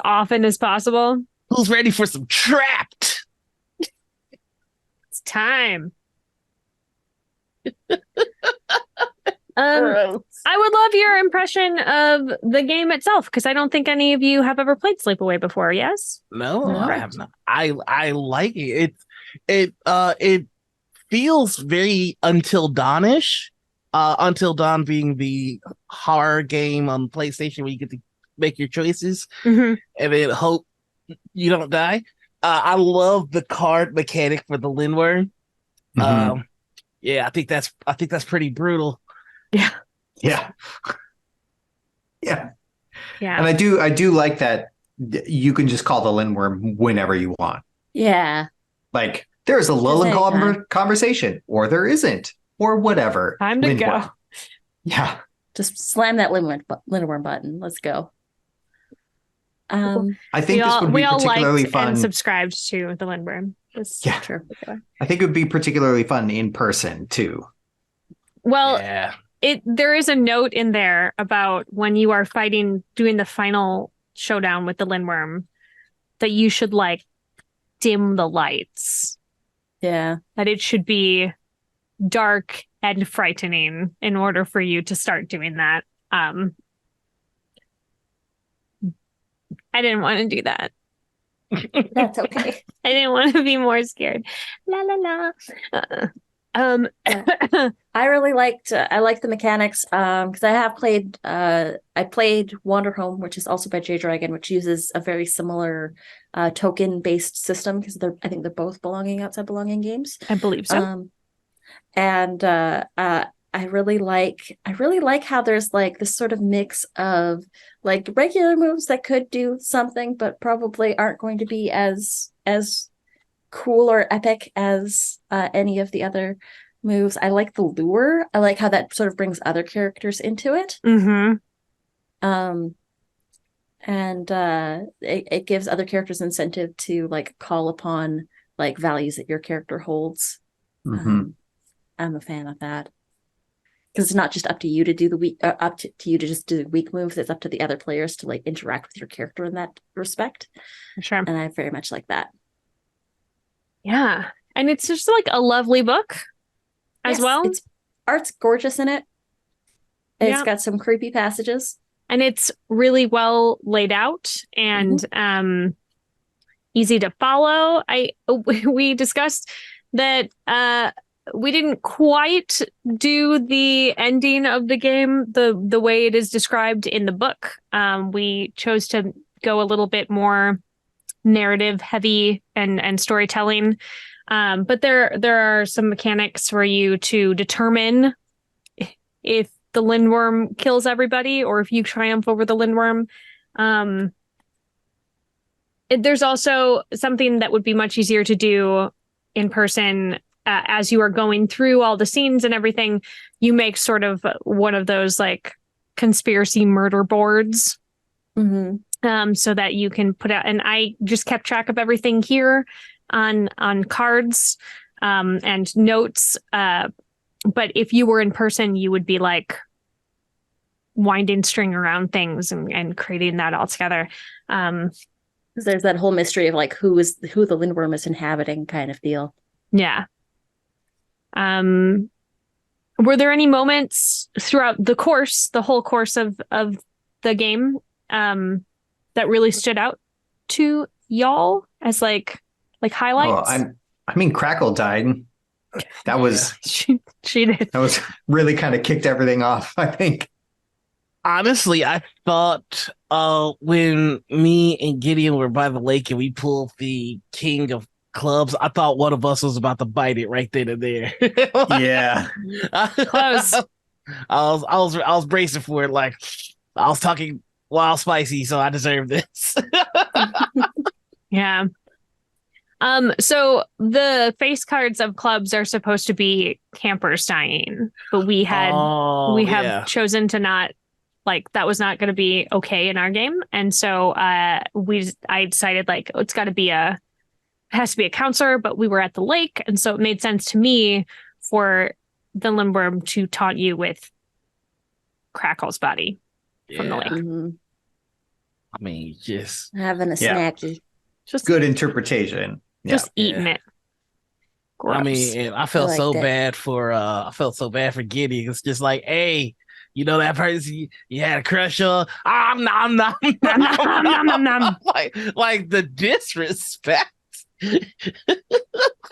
S1: often as possible.
S3: Who's ready for some Trapped?
S1: It's time.
S3: Gross.
S1: I would love your impression of the game itself, because I don't think any of you have ever played Sleepaway before. Yes?
S3: No,
S2: No.
S3: I have not. I like it. It feels very Until Dawn-ish. Until Dawn being the horror game on PlayStation where you get to make your choices
S1: Mm-hmm.
S3: and then hope you don't die. I love the card mechanic for the Lindworm.
S4: Mhm.
S3: Yeah, I think that's pretty brutal.
S1: Yeah.
S4: Yeah. Yeah.
S1: Yeah.
S4: And I do like that you can just call the Lindworm whenever you want.
S2: Yeah.
S4: Like there's a lull in
S2: anytime.
S4: conversation, or there isn't, or whatever.
S1: Time to go.
S4: Lindworm. Yeah.
S2: Just slam that Lindworm button. Let's go.
S4: I think this would be particularly
S1: liked
S4: fun.
S1: and subscribed to the Lindworm.
S4: Yeah.
S2: True.
S4: I think it would be particularly fun in person too.
S1: Well,
S3: Yeah.
S1: there is a note in there about when you are doing the final showdown with the Lindworm, that you should like dim the lights.
S2: Yeah.
S1: That it should be dark and frightening in order for you to start doing that. I didn't want to do that.
S2: That's okay.
S1: I didn't want to be more scared. La la la.
S2: I really liked I liked the mechanics because I played Wanderhome, which is also by J Dragon, which uses a very similar token based system because I think they're both outside belonging games.
S1: I believe so.
S2: And I really like how there's like this sort of mix of like regular moves that could do something but probably aren't going to be as cool or epic as any of the other moves. I like the lure. I like how that sort of brings other characters into it.
S1: Mm-hmm.
S2: And it gives other characters incentive to like call upon like values that your character holds.
S4: Mhm.
S2: I'm a fan of that. Because it's not just up to you to do the weak, up to you to just do the weak moves. It's up to the other players to like interact with your character in that respect.
S1: Sure.
S2: And I very much like that.
S1: Yeah. And it's just like a lovely book as
S2: Yes,
S1: well.
S2: Art's gorgeous in it. It's
S1: Yeah.
S2: got some creepy passages.
S1: And it's really well laid out and easy to follow. We discussed that we didn't quite do the ending of the game the way it is described in the book. We chose to go a little bit more narrative heavy and storytelling. But there are some mechanics for you to determine if the Lindworm kills everybody or if you triumph over the Lindworm. There's also something that would be much easier to do in person. As you are going through all the scenes and everything, you make sort of one of those like conspiracy murder boards, so that you can put out. And I just kept track of everything here on cards and notes. But if you were in person, you would be like winding string around things and creating that all together.
S2: Because there's that whole mystery of like who the Lindworm is inhabiting kind of deal.
S1: Yeah. Were there any moments throughout the whole course of the game, that really stood out to y'all as like highlights?
S4: I mean, Crackle died. That was
S1: she did.
S4: That was really kind of kicked everything off, I think.
S3: Honestly, I thought when me and Gideon were by the lake and we pulled the King of Clubs, I thought one of us was about to bite it right then and there.
S4: Yeah.
S1: Close.
S3: I was bracing for it, like I was talking wild spicy, so I deserve this.
S1: Yeah. So the face cards of clubs are supposed to be campers dying, but we have chosen to not, like, that was not going to be okay in our game, and so I decided like it has to be a counselor, but we were at the lake, and so it made sense to me for the Lindworm to taunt you with Crackle's body from the lake.
S2: Mm-hmm.
S3: I mean, just
S2: having a snacky.
S1: Just
S4: good interpretation.
S1: Just eating it. Gross.
S3: I mean, I felt so bad for Gideon. It's just like, hey, you know that person you had a crush on? Nom, like the disrespect.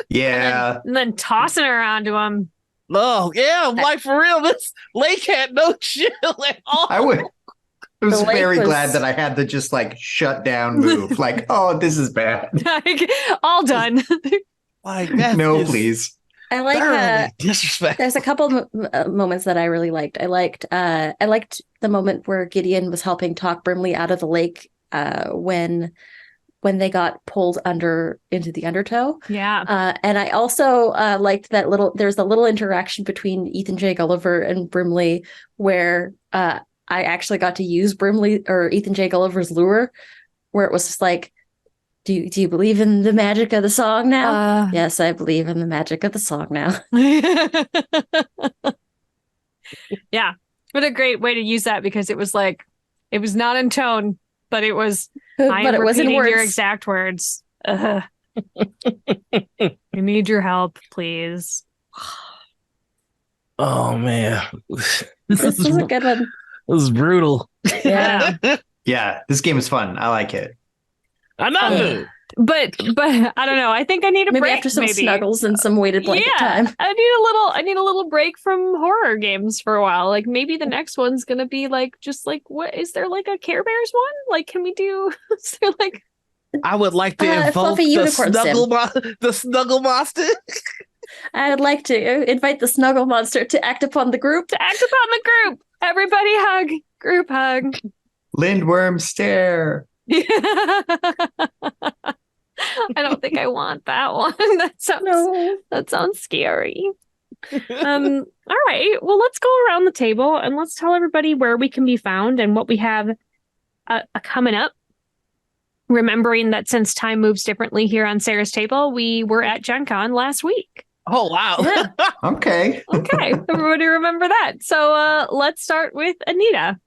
S4: Yeah.
S1: And then tossing her onto him.
S3: Oh, yeah, I'm like, for real, this lake had no chill at all.
S4: I was very glad that I had to just like shut down move. Like, oh, this is bad.
S1: All done.
S3: Like,
S4: no, please.
S2: I like
S3: disrespect.
S2: There's a couple moments that I really liked. I liked the moment where Gideon was helping talk Brimley out of the lake when they got pulled into the undertow.
S1: Yeah.
S2: And I also liked that there's a little interaction between Ethan J. Gulliver and Brimley where I actually got to use Brimley or Ethan J. Gulliver's lure, where it was just like, do you believe in the magic of the song now? Yes, I believe in the magic of the song now.
S1: Yeah. What a great way to use that, because it was like, it was not in tone, but it was, I am repeating your exact words. I need your help, please.
S3: Oh, man.
S2: This is a good one.
S3: This is brutal.
S1: Yeah.
S4: Yeah, this game is fun. I like it.
S3: I know.
S1: But I don't know. I think I need a break.
S2: Maybe after some snuggles and some weighted blanket time.
S1: I need a little break from horror games for a while. Like maybe the next one's gonna be like just like, what is there, like a Care Bears one? Like, can we do? Is there like?
S3: I would like to invoke the snuggle monster.
S2: I would like to invite the snuggle monster to act upon the group.
S1: Everybody hug. Group hug.
S4: Lindworm stare.
S1: I don't think I want that one. That sounds scary. All right. Well, let's go around the table and let's tell everybody where we can be found and what we have coming up. Remembering that since time moves differently here on Sarah's table, we were at Gen Con last week.
S3: Oh, wow.
S1: Yeah.
S4: Okay.
S1: Everybody remember that. So let's start with Anita.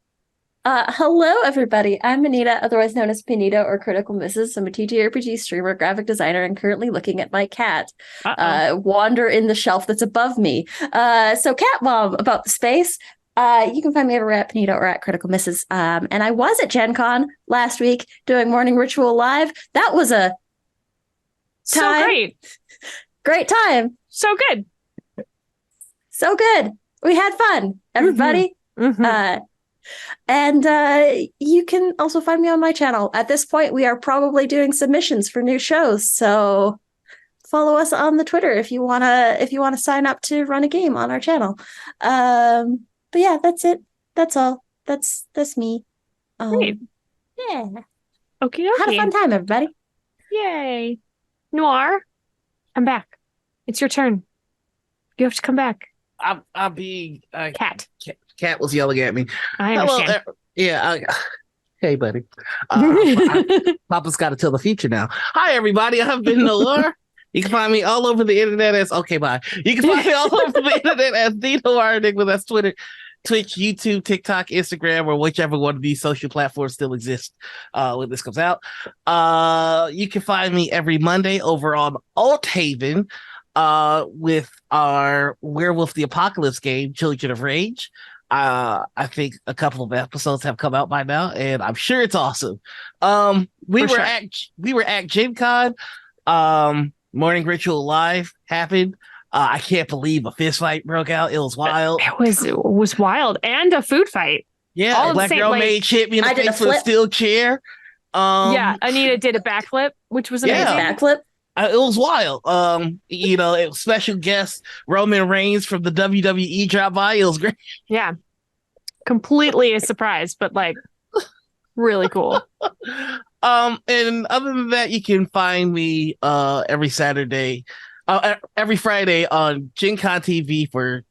S2: Hello, everybody. I'm Anita, otherwise known as Pinita or Critical Misses. I'm a TTRPG streamer, graphic designer, and currently looking at my cat wander in the shelf that's above me. So Cat Mom, about the space. You can find me over at Pinita or at Critical Misses. And I was at Gen Con last week doing Morning Ritual Live. That was a great time.
S1: So good.
S2: We had fun, everybody.
S1: Mm-hmm.
S2: And you can also find me on my channel. At this point, we are probably doing submissions for new shows, so follow us on the Twitter if you wanna sign up to run a game on our channel. But yeah, that's it. That's all. That's me.
S1: Great.
S2: Yeah.
S1: Okay,
S2: Had a fun time, everybody.
S1: Yay. Noir, come back. It's your turn. You have to come back.
S3: I'll be
S1: Cat.
S3: Cat was yelling at me.
S1: I
S3: Hello,
S1: understand.
S3: hey, buddy. Papa's got to tell the future now. Hi, everybody. I've been Noir. You can find me all over the internet as okay. Bye. You can find me all over the internet as the Noir Enigma. That's Twitter, Twitch, YouTube, TikTok, Instagram, or whichever one of these social platforms still exists when this comes out. You can find me every Monday over on Alt Haven with our Werewolf the Apocalypse game, Children of Rage. I think a couple of episodes have come out by now, and I'm sure it's awesome. We were at Gen Con. Morning Ritual Live happened. I can't believe a fist fight broke out. It was wild.
S1: It was wild. And a food fight.
S3: Yeah,
S1: all
S3: a black girl mage hit me in the
S2: I did a
S3: face with a
S2: flip.
S3: steel chair.
S1: Yeah, Anita did a backflip, which was amazing.
S3: Yeah.
S2: Backflip.
S3: It was wild. It was special guest Roman Reigns from the WWE dropped by. It was great.
S1: Yeah. Completely a surprise, but like really cool.
S3: And other than that, you can find me every Saturday, every Friday on Gen Con TV for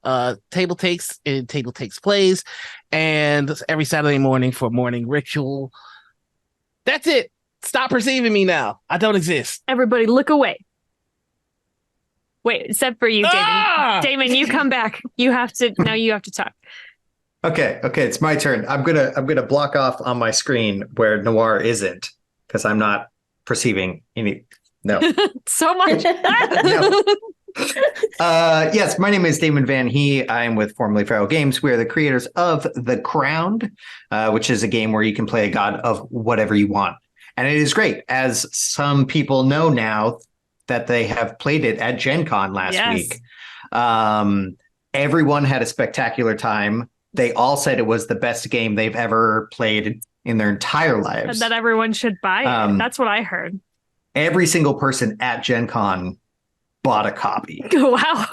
S3: Table Takes and Table Takes Plays, and every Saturday morning for Morning Ritual. That's it. Stop perceiving me now. I don't exist.
S1: Everybody look away. Wait, except for you, Damon.
S3: Ah!
S1: Damon, you come back. You have to talk.
S4: Okay, it's my turn. I'm gonna block off on my screen where Noir isn't because I'm not perceiving any. No.
S1: So much.
S4: No. Yes, my name is Damon Van He. I am with Formerly Feral Games. We are the creators of The Crowned, which is a game where you can play a god of whatever you want. And it is great, as some people know now that they have played it at Gen Con last week. Everyone had a spectacular time. They all said it was the best game they've ever played in their entire lives.
S1: That everyone should buy it. That's what I heard.
S4: Every single person at Gen Con bought a copy.
S1: Wow.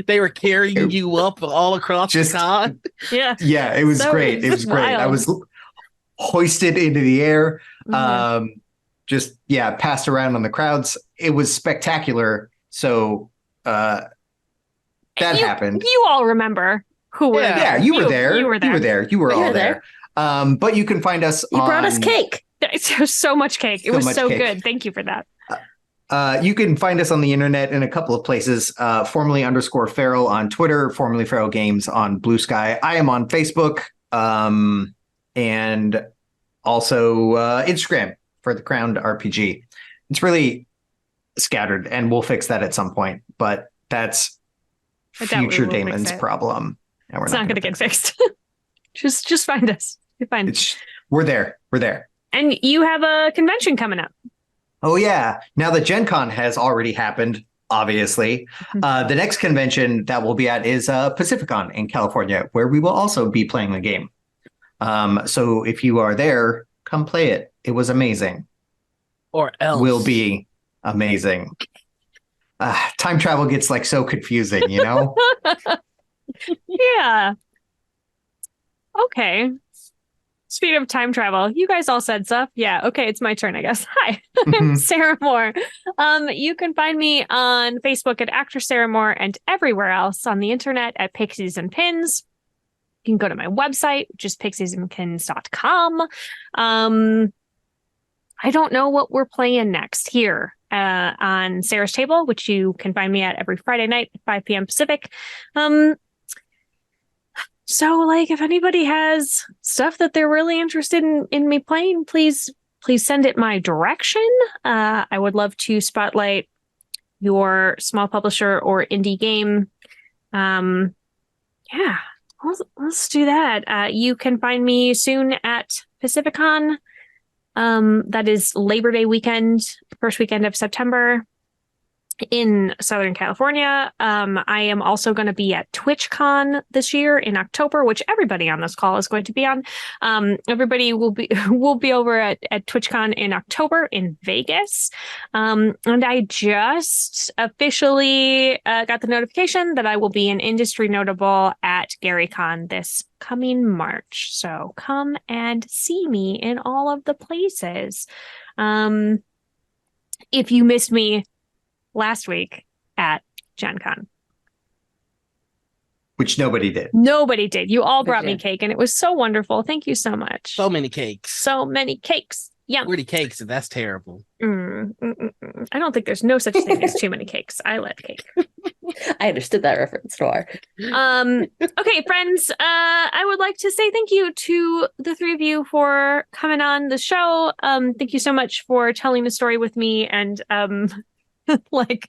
S3: They were carrying you up all across the con.
S1: Yeah.
S4: Yeah, it was great. It was great. I was hoisted into the air. Passed around on the crowds. It was spectacular. So that happened.
S1: You all remember who were there.
S4: Yeah, you were there.
S1: You were there.
S4: You were there. You were all there. But you can find us
S2: You brought us cake.
S1: So much cake. It was so
S4: cake.
S1: good. Thank you for that.
S4: You can find us on the internet in a couple of places. Formerly_Feral on Twitter, Formerly Feral Games on Blue Sky. I am on Facebook, and also Instagram for The Crowned RPG. It's really scattered, and we'll fix that at some point. But that's future Damon's problem. And
S1: It's not going to get fixed. just find us. You're fine.
S4: We're there. We're there.
S1: And you have a convention coming up.
S4: Oh, yeah. Now that Gen Con has already happened, obviously, the next convention that we'll be at is Pacificon in California, where we will also be playing the game. So if you are there, come play it. It was amazing.
S3: Or else.
S4: Will be amazing. Time travel gets like so confusing, you know?
S1: Yeah. Okay. Speed of time travel. You guys all said stuff. Yeah. Okay. It's my turn, I guess. Hi, I'm Sarah Moore. You can find me on Facebook at Actress Sarah Moore and everywhere else on the internet at Pixies and Pins. You can go to my website, which is pixiesandpins.com. I don't know what we're playing next here on Sarah's Table, which you can find me at every Friday night at 5 p.m. Pacific. So, like, if anybody has stuff that they're really interested in me playing, please send it my direction. I would love to spotlight your small publisher or indie game. Yeah, let's do that. You can find me soon at Pacificon. That is Labor Day weekend, first weekend of September. in Southern California. I am also going to be at TwitchCon this year in October, which everybody on this call is going to be on. Everybody will be over at TwitchCon in October in Vegas. And I just officially got the notification that I will be an industry notable at GaryCon this coming March. So come and see me in all of the places. If you missed me last week at Gen Con.
S4: Which nobody did.
S1: Nobody did. You all brought me
S2: did.
S1: cake, and it was so wonderful. Thank you so much.
S3: So many cakes.
S1: So many cakes. Yum.
S3: 40 cakes, and that's terrible.
S1: I don't think there's no such thing as too many cakes. I love cake.
S2: I understood that reference, Noir.
S1: Okay, friends, I would like to say thank you to the three of you for coming on the show. Thank you so much for telling the story with me and like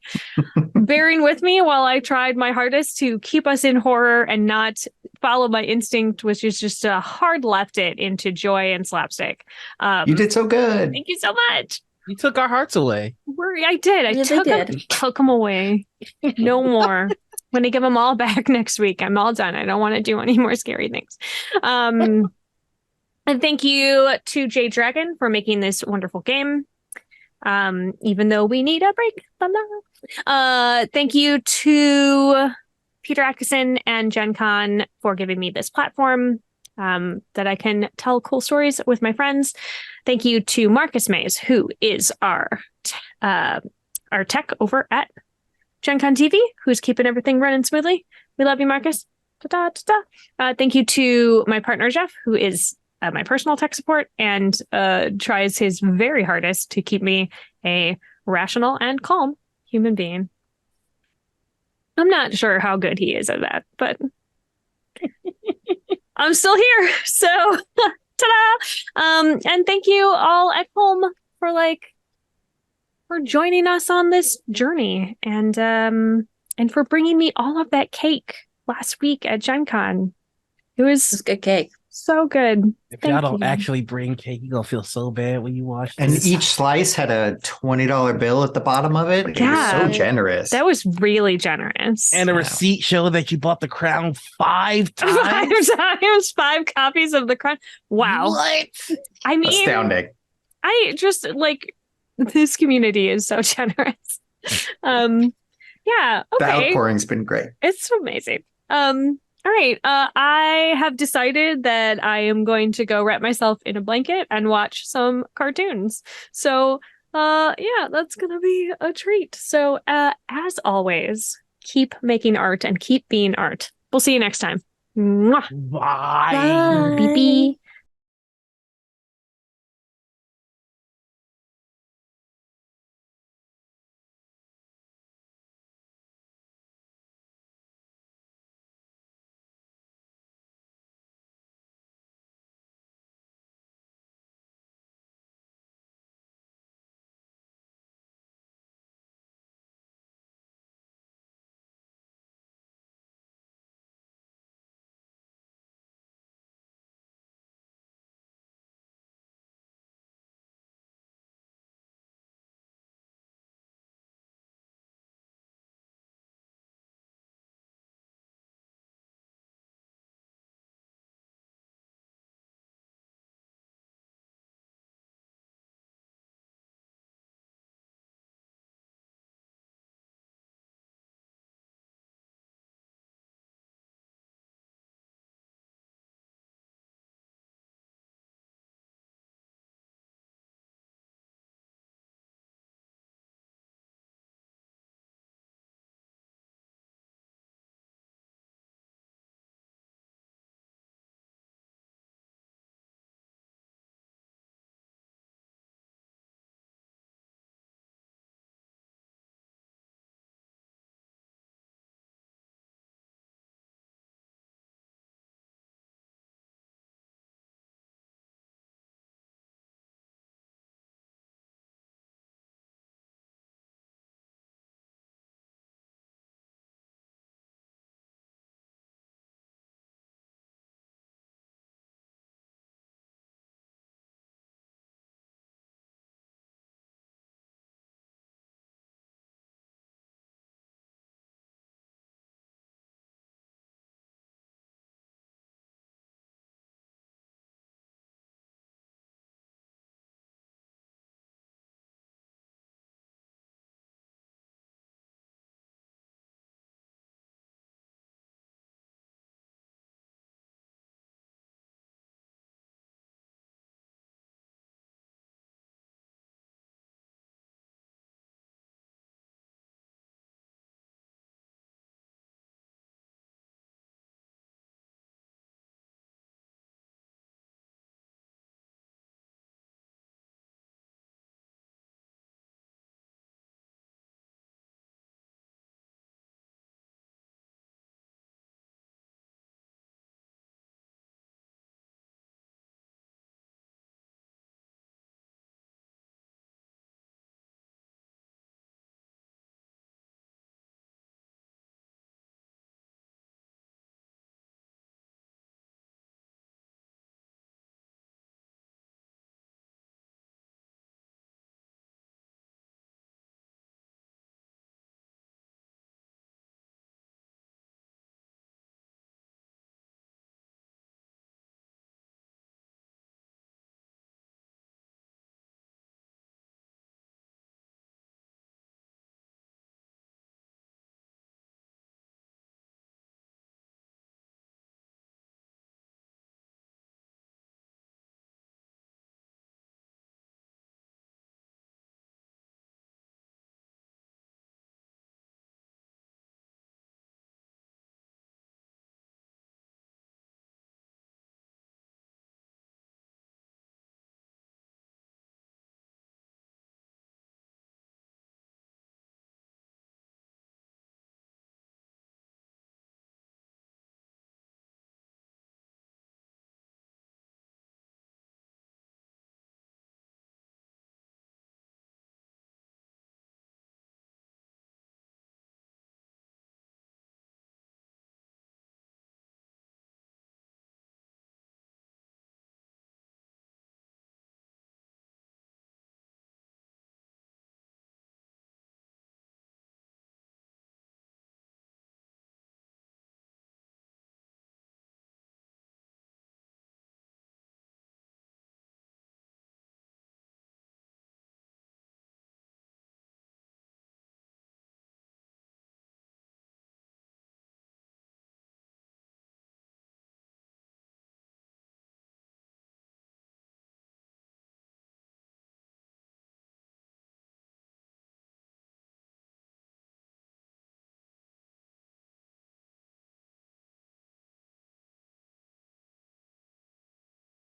S1: bearing with me while I tried my hardest to keep us in horror and not follow my instinct, which is just a hard left it into joy and slapstick.
S4: You did so good.
S1: Thank you so much.
S3: You took our hearts away.
S1: I did. I
S2: Really
S1: took them away. No more. When I give them all back next week, I'm all done. I don't want to do any more scary things. And thank you to Jade Dragon for making this wonderful game. Even though we need a break from that. Thank you to Peter Atkinson and Gen Con for giving me this platform that I can tell cool stories with my friends. Thank you to Marcus Mays, who is our tech over at Gen Con TV, who's keeping everything running smoothly. We love you, Marcus. Thank you to my partner, Jeff, who is my personal tech support and tries his very hardest to keep me a rational and calm human being. I'm not sure how good he is at that, but I'm still here. So, ta-da! And thank you all at home for joining us on this journey and for bringing me all of that cake last week at Gen Con. It
S2: It's
S1: was
S2: good cake.
S1: so good.
S3: If
S1: Thank
S3: y'all don't
S1: you.
S3: actually bring cake, you're gonna feel so bad when you watch
S4: And
S3: this.
S4: each slice had a $20 bill at the bottom of it. It was
S1: Yeah.
S4: so generous.
S1: That was really generous.
S3: And the
S4: Yeah.
S3: receipt showed that you bought the crown 5
S1: 5
S3: times.
S1: times, 5 copies of the crown. Wow.
S3: What?
S1: I mean,
S4: Astounding.
S1: I just this community is so generous. Yeah.
S4: The
S1: Okay.
S4: outpouring's been great.
S1: It's amazing. All right. I have decided that I am going to go wrap myself in a blanket and watch some cartoons. So, yeah, that's gonna be a treat. So, as always, keep making art and keep being art. We'll see you next time. Mwah.
S3: Why?
S2: Bye.
S1: Beep beep.